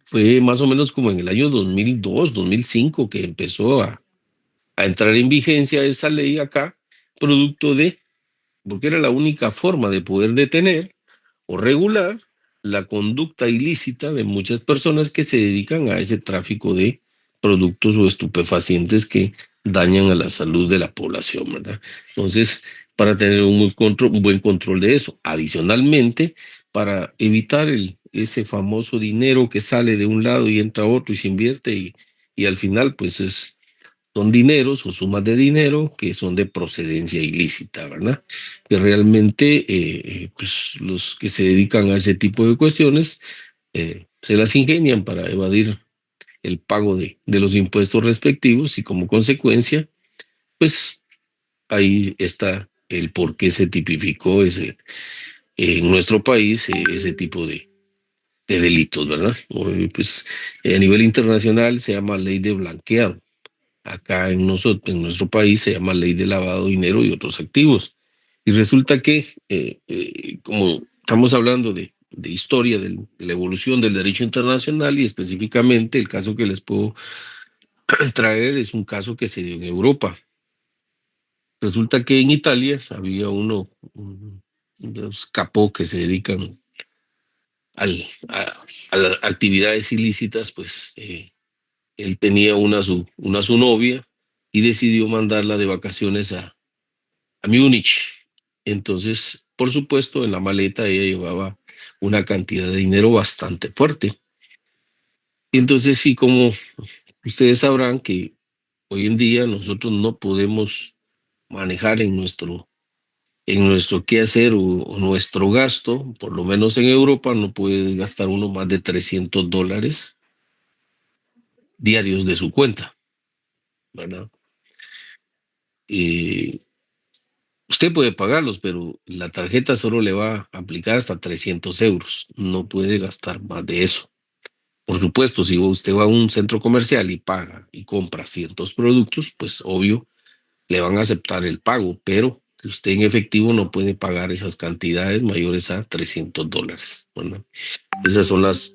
fue más o menos como en el año 2002, 2005 que empezó a entrar en vigencia esa ley acá, producto de, porque era la única forma de poder detener o regular la conducta ilícita de muchas personas que se dedican a ese tráfico de productos o estupefacientes que dañan a la salud de la población, ¿verdad? Entonces, para tener un buen control de eso. Adicionalmente, para evitar ese famoso dinero que sale de un lado y entra a otro y se invierte y al final, pues son dineros o sumas de dinero que son de procedencia ilícita, ¿verdad? Que realmente pues los que se dedican a ese tipo de cuestiones se las ingenian para evadir el pago de los impuestos respectivos y como consecuencia, pues ahí está el por qué se tipificó en nuestro país ese tipo de delitos, ¿verdad? Pues a nivel internacional se llama ley de blanqueado. Acá en nuestro país se llama ley de lavado de dinero y otros activos. Y resulta que, como estamos hablando de historia de la evolución del derecho internacional y específicamente el caso que les puedo traer es un caso que se dio en Europa. Resulta que en Italia había unos capos que se dedican a las actividades ilícitas, pues él tenía una su novia y decidió mandarla de vacaciones a Múnich. Entonces, por supuesto, en la maleta ella llevaba una cantidad de dinero bastante fuerte. Y entonces, sí, como ustedes sabrán que hoy en día nosotros no podemos manejar en nuestro quehacer o nuestro gasto, por lo menos en Europa, no puede gastar uno más de $300 diarios de su cuenta, ¿verdad? Usted puede pagarlos, pero la tarjeta solo le va a aplicar hasta 300 euros. No puede gastar más de eso. Por supuesto, si usted va a un centro comercial y paga y compra ciertos productos, pues obvio, le van a aceptar el pago, pero usted en efectivo no puede pagar esas cantidades mayores a $300, ¿verdad? Esas son las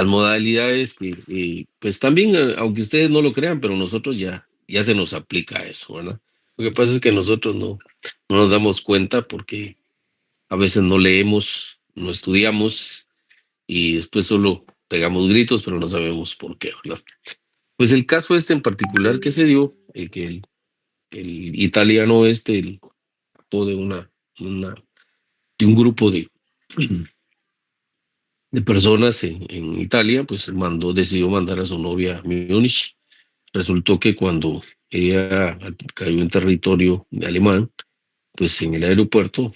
modalidades que pues también, aunque ustedes no lo crean, pero nosotros ya se nos aplica eso, ¿verdad? Lo que pasa es que nosotros no nos damos cuenta porque a veces no leemos, no estudiamos y después solo pegamos gritos, pero no sabemos por qué, ¿verdad? Pues el caso este en particular que se dio, que el italiano el capó de de un grupo de personas en Italia, pues decidió mandar a su novia a Múnich. Resultó que cuando ella cayó en territorio de alemán, pues en el aeropuerto,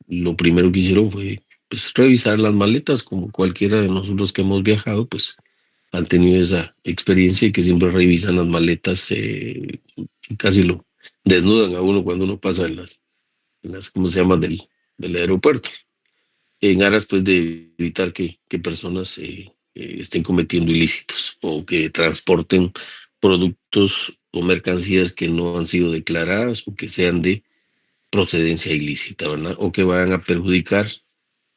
lo primero que hicieron fue pues, revisar las maletas, como cualquiera de nosotros que hemos viajado, pues han tenido esa experiencia y que siempre revisan las maletas, casi lo desnudan a uno cuando uno pasa en las ¿cómo se llama?, del aeropuerto, en aras pues de evitar que personas estén cometiendo ilícitos o que transporten productos o mercancías que no han sido declaradas o que sean de procedencia ilícita, ¿verdad? O que vayan a perjudicar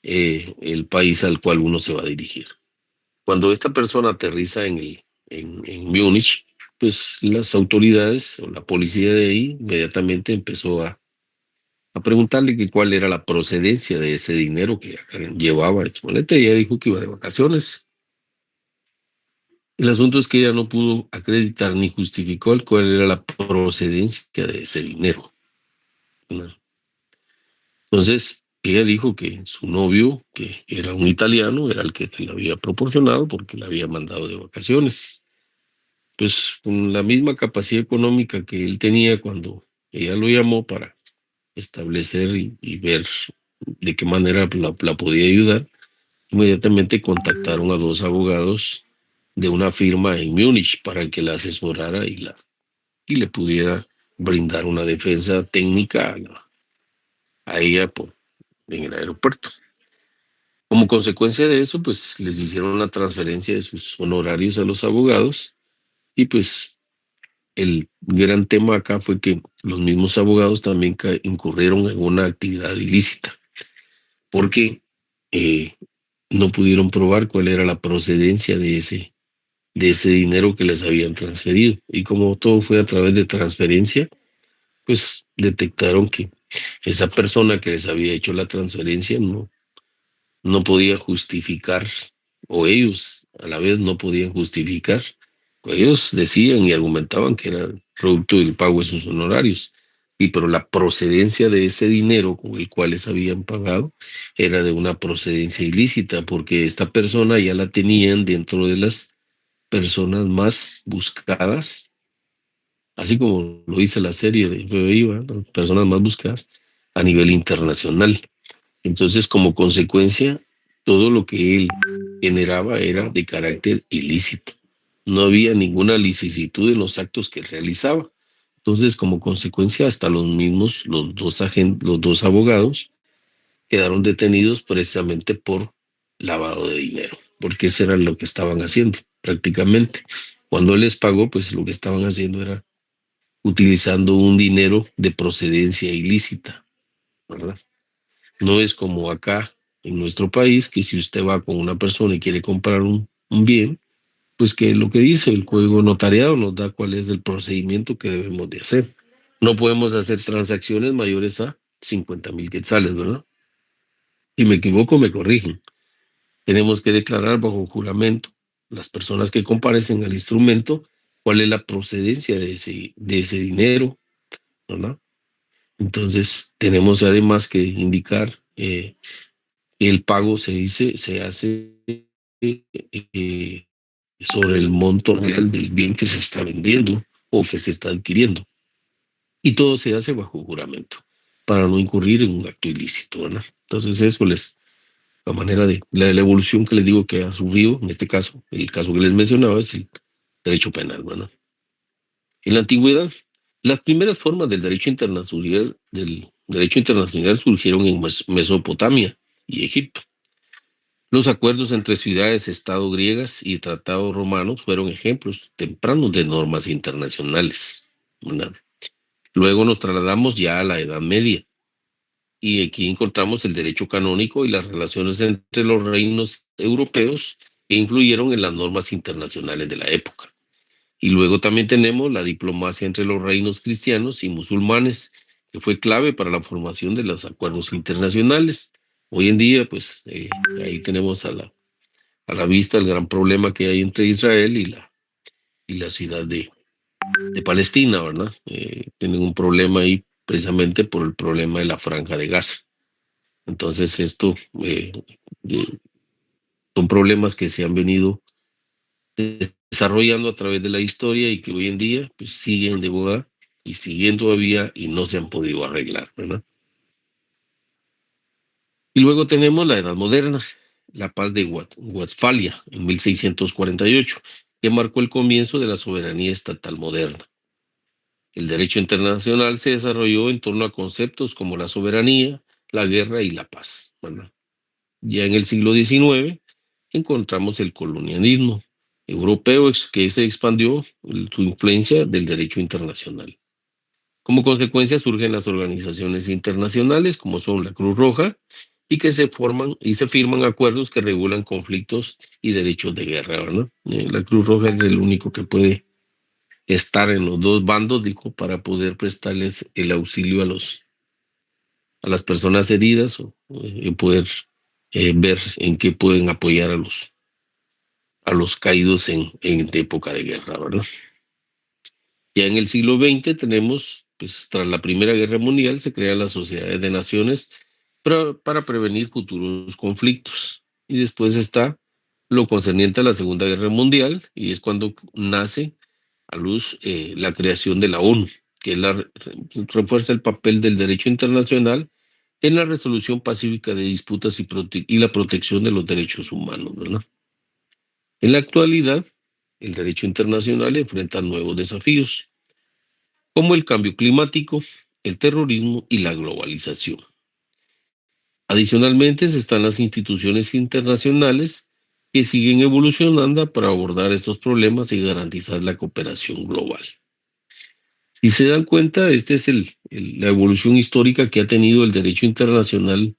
el país al cual uno se va a dirigir. Cuando esta persona aterriza en Múnich, pues las autoridades o la policía de ahí inmediatamente empezó a preguntarle que cuál era la procedencia de ese dinero que llevaba en su maleta, y ella dijo que iba de vacaciones. El asunto es que ella no pudo acreditar ni justificó cuál era la procedencia de ese dinero, ¿no? Entonces, ella dijo que su novio, que era un italiano, era el que le había proporcionado porque le había mandado de vacaciones. Pues con la misma capacidad económica que él tenía cuando ella lo llamó para establecer y ver de qué manera la podía ayudar, inmediatamente contactaron a 2 abogados de una firma en Múnich para que la asesorara y le pudiera brindar una defensa técnica a ella en el aeropuerto. Como consecuencia de eso, pues les hicieron la transferencia de sus honorarios a los abogados y pues el gran tema acá fue que los mismos abogados también incurrieron en una actividad ilícita porque no pudieron probar cuál era la procedencia de ese dinero que les habían transferido. Y como todo fue a través de transferencia, pues detectaron que esa persona que les había hecho la transferencia no podía justificar, o ellos a la vez no podían justificar. Ellos decían y argumentaban que era producto del pago de sus honorarios, pero la procedencia de ese dinero con el cual les habían pagado era de una procedencia ilícita, porque esta persona ya la tenían dentro de las personas más buscadas, así como lo dice la serie de FBI, las personas más buscadas a nivel internacional. Entonces, como consecuencia, todo lo que él generaba era de carácter ilícito. No había ninguna licitud en los actos que realizaba. Entonces, como consecuencia, hasta los dos abogados quedaron detenidos precisamente por lavado de dinero, porque eso era lo que estaban haciendo prácticamente. Cuando él les pagó, pues lo que estaban haciendo era utilizando un dinero de procedencia ilícita, ¿verdad? No es como acá en nuestro país, que si usted va con una persona y quiere comprar un bien, pues que lo que dice el código notariado nos da cuál es el procedimiento que debemos de hacer. No podemos hacer transacciones mayores a 50,000 quetzales, ¿verdad? Si me equivoco, me corrigen. Tenemos que declarar bajo juramento las personas que comparecen al instrumento cuál es la procedencia de ese dinero, ¿verdad? Entonces, tenemos además que indicar que el pago se hace sobre el monto real del bien que se está vendiendo o que se está adquiriendo. Y todo se hace bajo juramento para no incurrir en un acto ilícito, ¿verdad? Entonces, eso es la manera de la evolución que les digo que ha sufrido, en este caso, el caso que les mencionaba es el derecho penal, ¿verdad? En la antigüedad, las primeras formas del derecho internacional surgieron en Mesopotamia y Egipto. Los acuerdos entre ciudades-estado griegas y tratados romanos fueron ejemplos tempranos de normas internacionales, ¿verdad? Luego nos trasladamos ya a la Edad Media y aquí encontramos el derecho canónico y las relaciones entre los reinos europeos que influyeron en las normas internacionales de la época. Y luego también tenemos la diplomacia entre los reinos cristianos y musulmanes, que fue clave para la formación de los acuerdos internacionales. Hoy en día, pues ahí tenemos a la vista el gran problema que hay entre Israel y la ciudad de Palestina, ¿verdad? Tienen un problema ahí precisamente por el problema de la Franja de Gaza. Entonces, esto de- son problemas que se han venido desarrollando a través de la historia y que hoy en día pues, siguen de boda y siguen todavía y no se han podido arreglar, ¿verdad? Y luego tenemos la Edad Moderna, la Paz de Westfalia en 1648, que marcó el comienzo de la soberanía estatal moderna. El derecho internacional se desarrolló en torno a conceptos como la soberanía, la guerra y la paz, ¿verdad? Ya en el siglo XIX encontramos el colonialismo europeo que se expandió su influencia del derecho internacional. Como consecuencia surgen las organizaciones internacionales como son la Cruz Roja y que se forman y se firman acuerdos que regulan conflictos y derechos de guerra, ¿verdad? La Cruz Roja es el único que puede estar en los dos bandos, dijo, para poder prestarles el auxilio a las personas heridas o poder ver en qué pueden apoyar a los caídos en época de guerra, ¿verdad? Ya en el siglo XX tenemos, pues tras la Primera Guerra Mundial, se crean las sociedades de naciones para prevenir futuros conflictos. Y después está lo concerniente a la Segunda Guerra Mundial, y es cuando nace a luz la creación de la ONU, que es refuerza el papel del derecho internacional en la resolución pacífica de disputas y la protección de los derechos humanos, ¿verdad? En la actualidad, el derecho internacional enfrenta nuevos desafíos, como el cambio climático, el terrorismo y la globalización. Adicionalmente, están las instituciones internacionales que siguen evolucionando para abordar estos problemas y garantizar la cooperación global. Si se dan cuenta, esta es la evolución histórica que ha tenido el derecho internacional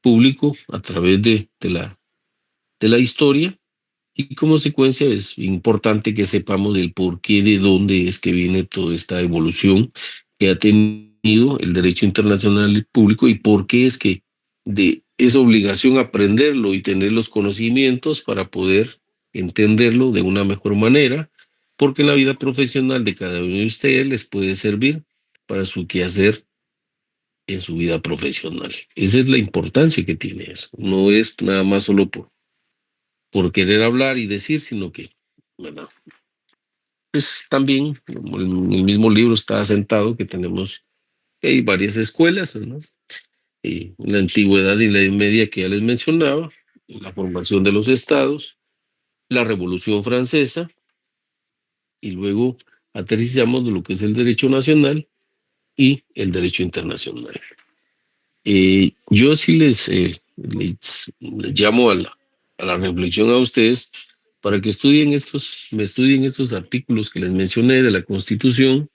público a través de la historia, y como consecuencia es importante que sepamos del por qué, de dónde es que viene toda esta evolución que ha tenido el derecho internacional público y por qué es que es obligación aprenderlo y tener los conocimientos para poder entenderlo de una mejor manera, porque en la vida profesional de cada uno de ustedes les puede servir para su quehacer en su vida profesional. Esa es la importancia que tiene eso. No es nada más solo por querer hablar y decir, sino que, bueno, pues también, como en el mismo libro está asentado que tenemos hay varias escuelas, ¿no? La antigüedad y la Edad Media que ya les mencionaba, la formación de los estados, la Revolución Francesa, y luego aterrizamos de lo que es el derecho nacional y el derecho internacional. Yo sí les llamo a la reflexión a ustedes para que me estudien estos artículos que les mencioné de la Constitución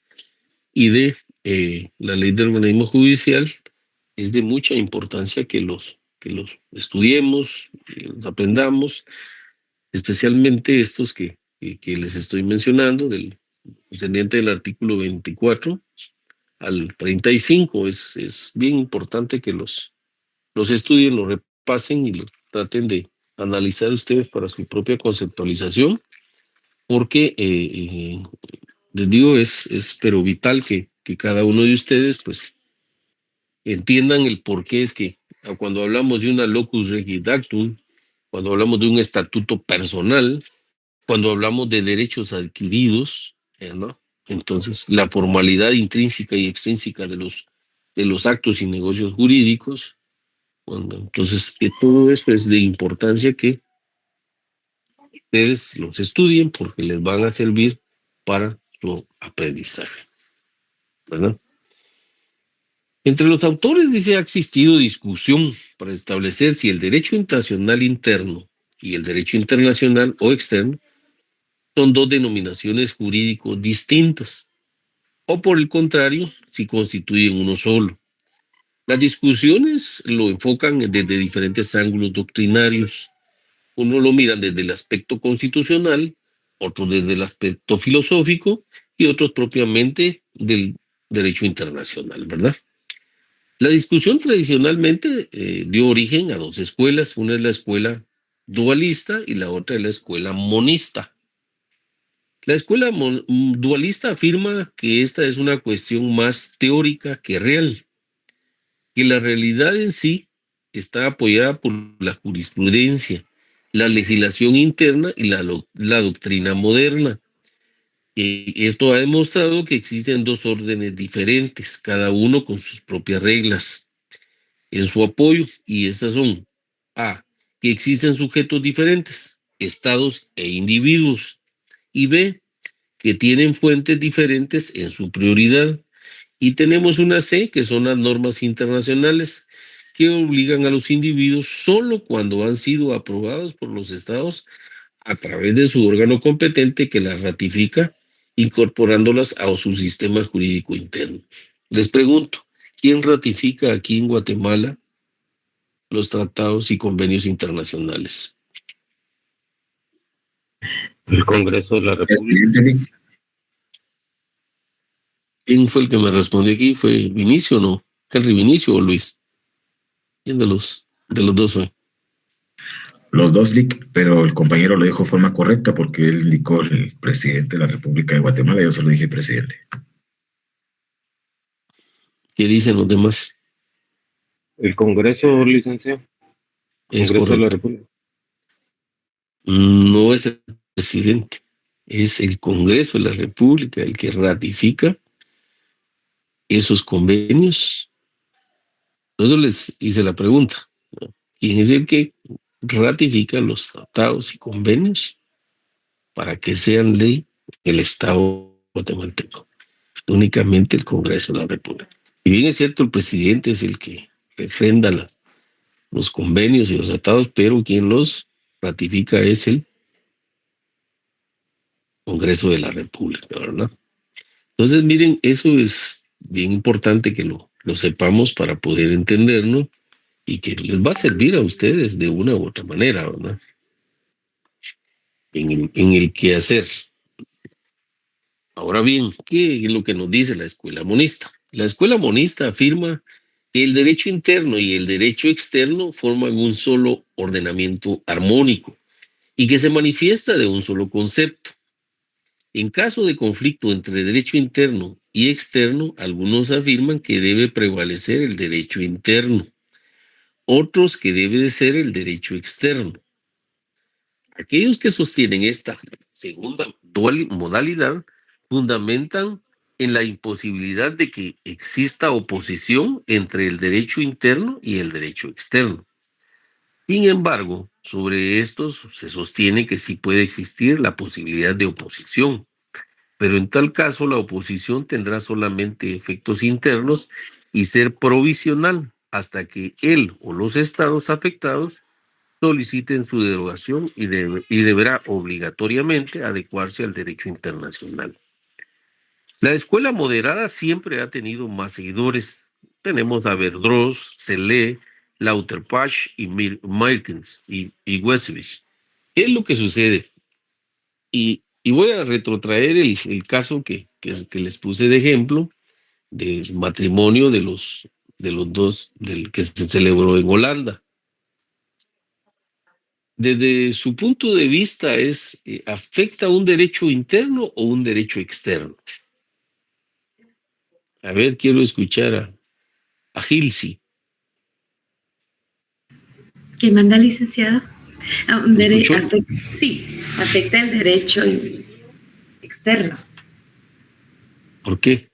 y de la Ley del Organismo Judicial. Es de mucha importancia que los estudiemos, que los aprendamos, especialmente estos que les estoy mencionando, del descendiente del artículo 24 al 35. Es bien importante que los estudien, los repasen y los traten de analizar ustedes para su propia conceptualización, porque les digo, es pero vital que cada uno de ustedes pues entiendan el por qué es que cuando hablamos de una locus regit actum, cuando hablamos de un estatuto personal, cuando hablamos de derechos adquiridos, ¿no? Entonces, la formalidad intrínseca y extrínseca de los actos y negocios jurídicos, entonces, que todo esto es de importancia que ustedes los estudien porque les van a servir para su aprendizaje, ¿verdad? Entre los autores dice ha existido discusión para establecer si el derecho internacional interno y el derecho internacional o externo son dos denominaciones jurídicos distintas, o por el contrario, si constituyen uno solo. Las discusiones lo enfocan desde diferentes ángulos doctrinarios. Uno lo miran desde el aspecto constitucional, otros desde el aspecto filosófico y otros propiamente del derecho internacional, ¿verdad? La discusión tradicionalmente dio origen a dos escuelas. Una es la escuela dualista y la otra es la escuela monista. La escuela dualista afirma que esta es una cuestión más teórica que real, que la realidad en sí está apoyada por la jurisprudencia, la legislación interna y la doctrina moderna. Esto ha demostrado que existen dos órdenes diferentes, cada uno con sus propias reglas en su apoyo, y estas son: A, que existen sujetos diferentes, estados e individuos, y B, que tienen fuentes diferentes en su prioridad. Y tenemos una C, que son las normas internacionales, que obligan a los individuos solo cuando han sido aprobados por los estados a través de su órgano competente que las ratifica, incorporándolas a su sistema jurídico interno. Les pregunto, ¿quién ratifica aquí en Guatemala los tratados y convenios internacionales? El Congreso de la República. ¿Quién fue el que me respondió aquí? ¿Fue Vinicio o no? ¿Henry Vinicio o Luis? ¿Quién de los dos fue? Los dos, Lick, pero el compañero lo dijo de forma correcta porque él indicó el presidente de la República de Guatemala, yo solo dije presidente. ¿Qué dicen los demás? El Congreso, licenciado. Es Congreso de la correcto. República. No es el presidente, es el Congreso de la República el que ratifica esos convenios. Por eso les hice la pregunta, ¿no? ¿Quién es el que ratifica los tratados y convenios para que sean ley el Estado guatemalteco? Únicamente el Congreso de la República. Y bien es cierto, el presidente es el que refrenda los convenios y los tratados, pero quien los ratifica es el Congreso de la República, ¿verdad? Entonces, miren, eso es bien importante que lo sepamos para poder entenderlo y que les va a servir a ustedes de una u otra manera, ¿verdad? En el quehacer. Ahora bien, ¿qué es lo que nos dice la escuela monista? La escuela monista afirma que el derecho interno y el derecho externo forman un solo ordenamiento armónico y que se manifiesta de un solo concepto. En caso de conflicto entre derecho interno y externo, algunos afirman que debe prevalecer el derecho interno, otros que debe de ser el derecho externo. Aquellos que sostienen esta segunda modalidad fundamentan en la imposibilidad de que exista oposición entre el derecho interno y el derecho externo. Sin embargo, sobre estos se sostiene que sí puede existir la posibilidad de oposición, pero en tal caso la oposición tendrá solamente efectos internos y ser provisional, hasta que él o los estados afectados soliciten su derogación y deberá obligatoriamente adecuarse al derecho internacional. La escuela moderada siempre ha tenido más seguidores. Tenemos a Verdross, Selé, Lauterpacht y Merkens y Westvich. ¿Qué es lo que sucede? Y voy a retrotraer el caso que les puse de ejemplo del matrimonio de los dos del que se celebró en Holanda. Desde su punto de vista ¿afecta un derecho interno o un derecho externo? A ver, quiero escuchar a Gilsi. ¿Qué manda, licenciado? Sí, afecta el derecho externo. ¿Por qué?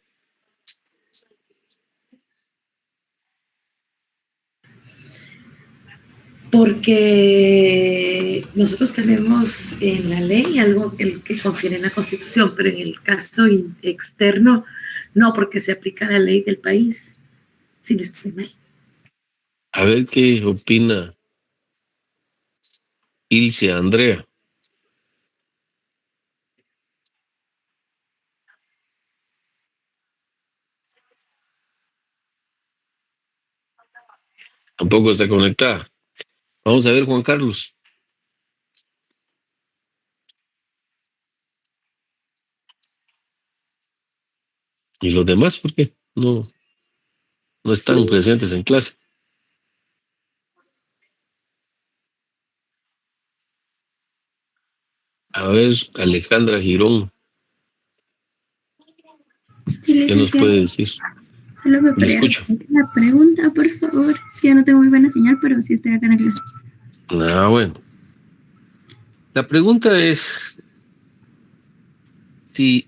Porque nosotros tenemos en la ley algo que confiere en la Constitución, pero en el caso externo no, porque se aplica la ley del país, si no estoy mal. A ver qué opina Ilse Andrea. Tampoco está conectada. Vamos a ver, Juan Carlos. ¿Y los demás por qué? No están presentes en clase. A ver, Alejandra Girón. Sí, ¿Qué nos puede decir? Solo me Le podría escucho. repetir la pregunta, por favor. Es que ya no tengo muy buena señal, pero sí estoy acá en la clase. Bueno. La pregunta es si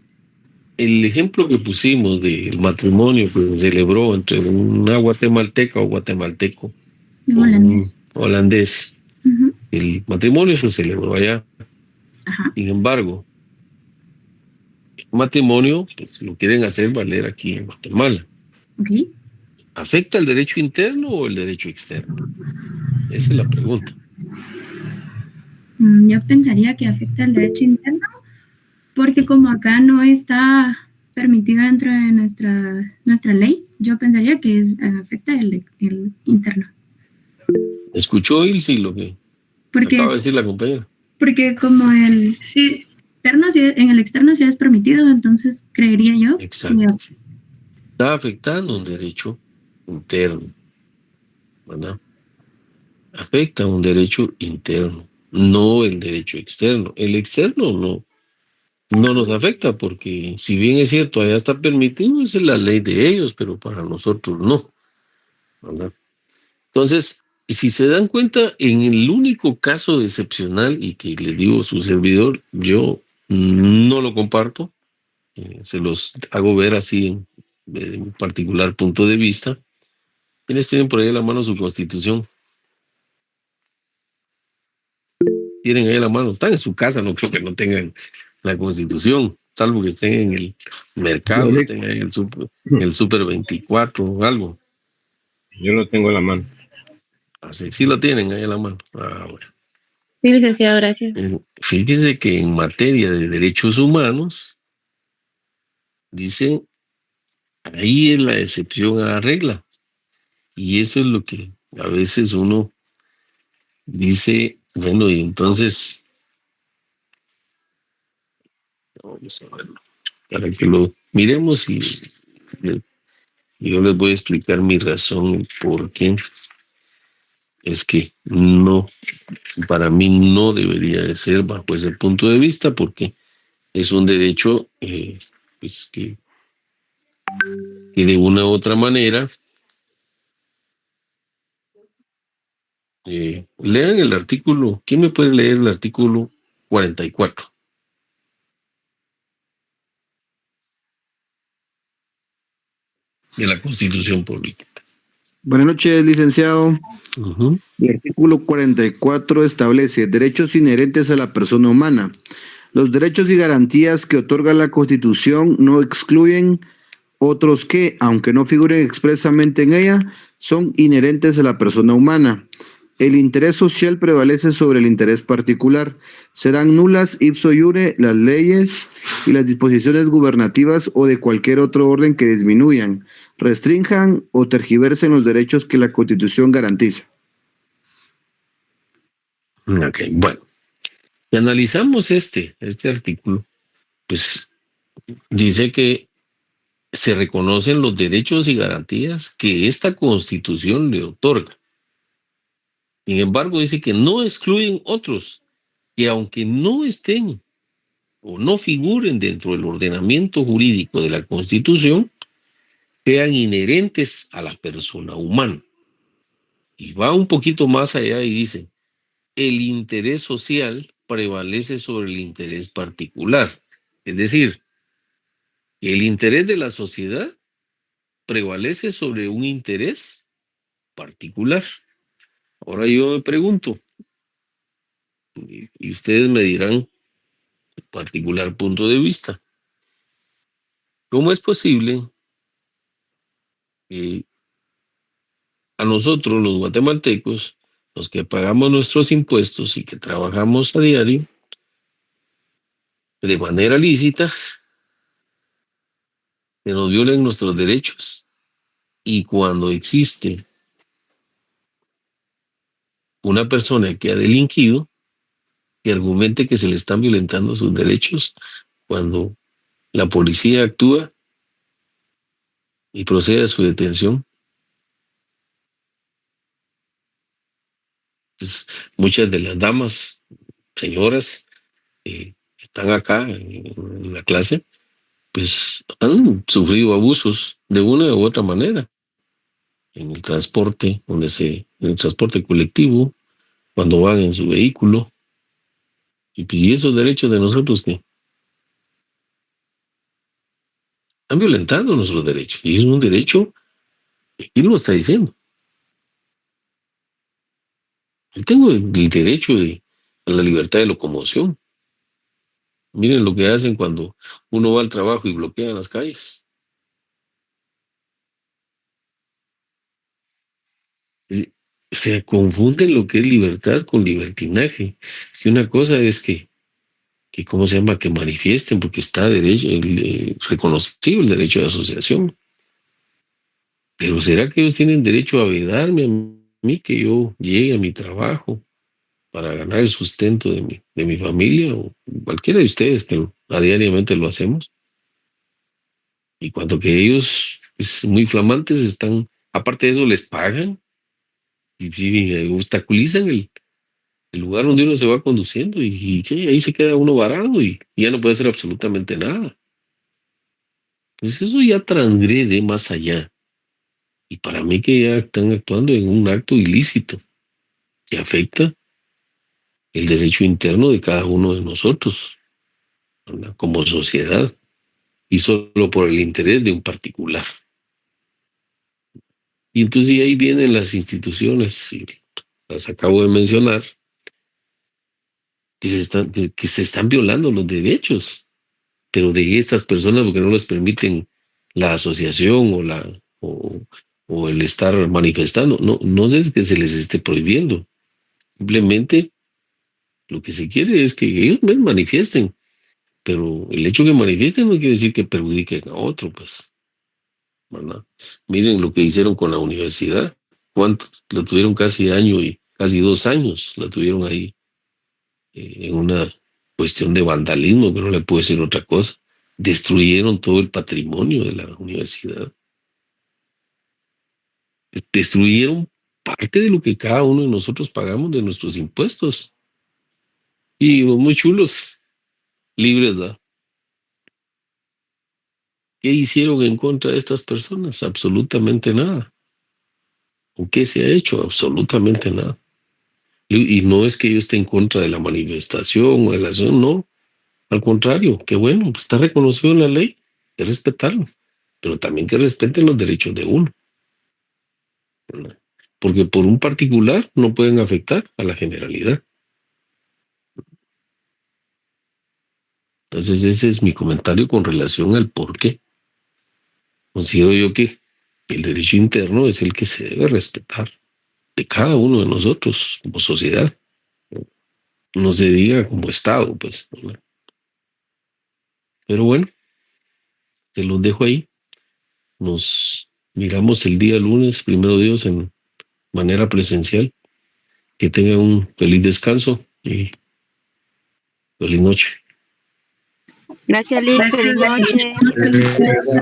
el ejemplo que pusimos del matrimonio que se celebró entre una guatemalteca o guatemalteco, Holandés. Holandés, el matrimonio se celebró allá. Ajá. Sin embargo, el matrimonio pues, lo quieren hacer valer aquí en Guatemala. Ok. ¿Afecta el derecho interno o el derecho externo? Esa es la pregunta. Yo pensaría que afecta el derecho interno, porque como acá no está permitido dentro de nuestra ley, yo pensaría que afecta el interno. ¿Escuchó Ilse lo que acaba de decir la compañera? Porque como el externo, en el externo sí es permitido, entonces creería yo. Exacto. Está afectando un derecho interno, ¿verdad? Afecta un derecho interno, no el derecho externo. El externo no nos afecta porque si bien es cierto, allá está permitido, esa es la ley de ellos, pero para nosotros no, ¿verdad? Entonces, si se dan cuenta, en el único caso excepcional y que le digo su servidor, yo no lo comparto, se los hago ver así de un particular punto de vista. ¿Quiénes tienen por ahí a la mano su constitución? Tienen ahí a la mano, están en su casa, no creo que no tengan la constitución, salvo que estén en el mercado, estén ahí en el Super 24 o algo. Yo lo tengo a la mano. Así, sí lo tienen ahí a la mano. Bueno. Sí, licenciado, gracias. Fíjese que en materia de derechos humanos, dice, ahí es la excepción a la regla. Y eso es lo que a veces uno dice, bueno, y entonces, vamos a verlo, para que lo miremos y yo les voy a explicar mi razón por qué es que no, para mí no debería de ser bajo ese punto de vista, porque es un derecho pues que de una u otra manera lean el artículo. ¿Quién me puede leer el artículo 44? De la Constitución Política. Buenas noches, licenciado. El artículo 44 establece derechos inherentes a la persona humana. Los derechos y garantías que otorga la Constitución no excluyen otros que, aunque no figuren expresamente en ella, son inherentes a la persona humana. El interés social prevalece sobre el interés particular. Serán nulas ipso iure las leyes y las disposiciones gubernativas o de cualquier otro orden que disminuyan, restrinjan o tergiversen los derechos que la Constitución garantiza. Ok, bueno. Si analizamos este artículo, pues dice que se reconocen los derechos y garantías que esta Constitución le otorga. Sin embargo, dice que no excluyen otros que aunque no estén o no figuren dentro del ordenamiento jurídico de la Constitución, sean inherentes a la persona humana. Y va un poquito más allá y dice, el interés social prevalece sobre el interés particular. Es decir, el interés de la sociedad prevalece sobre un interés particular. Ahora yo me pregunto, y ustedes me dirán particular punto de vista, ¿cómo es posible que a nosotros los guatemaltecos, los que pagamos nuestros impuestos y que trabajamos a diario, de manera lícita, se nos violen nuestros derechos? Y cuando existe una persona que ha delinquido, que argumente que se le están violentando sus derechos, cuando la policía actúa y procede a su detención. Pues, muchas de las damas, señoras, que están acá en la clase, pues han sufrido abusos de una u otra manera en el transporte, en el transporte colectivo, cuando van en su vehículo. Y pues, ¿y esos derechos de nosotros que están violentando nuestros derechos? Y es un derecho, ¿quién lo está diciendo? Yo tengo el derecho a la libertad de locomoción. Miren lo que hacen cuando uno va al trabajo y bloquean las calles. Se confunden lo que es libertad con libertinaje. Si una cosa es que ¿cómo se llama? Que manifiesten, porque está derecho, reconocido el derecho de asociación. Pero ¿será que ellos tienen derecho a vedarme a mí que yo llegue a mi trabajo para ganar el sustento de mi familia, o cualquiera de ustedes que a diariamente lo hacemos? Y cuando que ellos, pues, muy flamantes, están, aparte de eso, les pagan y obstaculizan el lugar donde uno se va conduciendo, y ¿qué? Ahí se queda uno varado y ya no puede hacer absolutamente nada. Pues eso ya transgrede más allá. Y para mí que ya están actuando en un acto ilícito que afecta el derecho interno de cada uno de nosotros, ¿verdad? Como sociedad, y solo por el interés de un particular. Y entonces ahí vienen las instituciones, y las acabo de mencionar, que se están violando los derechos, pero de estas personas, porque no les permiten la asociación o el estar manifestando. No, no es que se les esté prohibiendo. Simplemente lo que se quiere es que ellos manifiesten, pero el hecho que manifiesten no quiere decir que perjudiquen a otro, pues, ¿verdad? Miren lo que hicieron con la universidad. ¿Cuántos? La tuvieron casi año y casi 2 años, la tuvieron ahí en una cuestión de vandalismo, que no le puedo decir otra cosa. Destruyeron todo el patrimonio de la universidad. Destruyeron parte de lo que cada uno de nosotros pagamos de nuestros impuestos. Y muy chulos, libres, ¿verdad? ¿Qué hicieron en contra de estas personas? Absolutamente nada. ¿O qué se ha hecho? Absolutamente nada. Y no es que yo esté en contra de la manifestación o de la acción, no. Al contrario, qué bueno, pues está reconocido en la ley, hay que respetarlo, pero también que respeten los derechos de uno, ¿verdad? Porque por un particular no pueden afectar a la generalidad. Entonces ese es mi comentario con relación al por qué. considero yo que el derecho interno es el que se debe respetar de cada uno de nosotros como sociedad. No se diga como Estado, pues. ¿Verdad? Pero bueno, te los dejo ahí. Nos miramos el día lunes, primero Dios, en manera presencial. Que tengan un feliz descanso y feliz noche. Gracias, Lick. Feliz noche.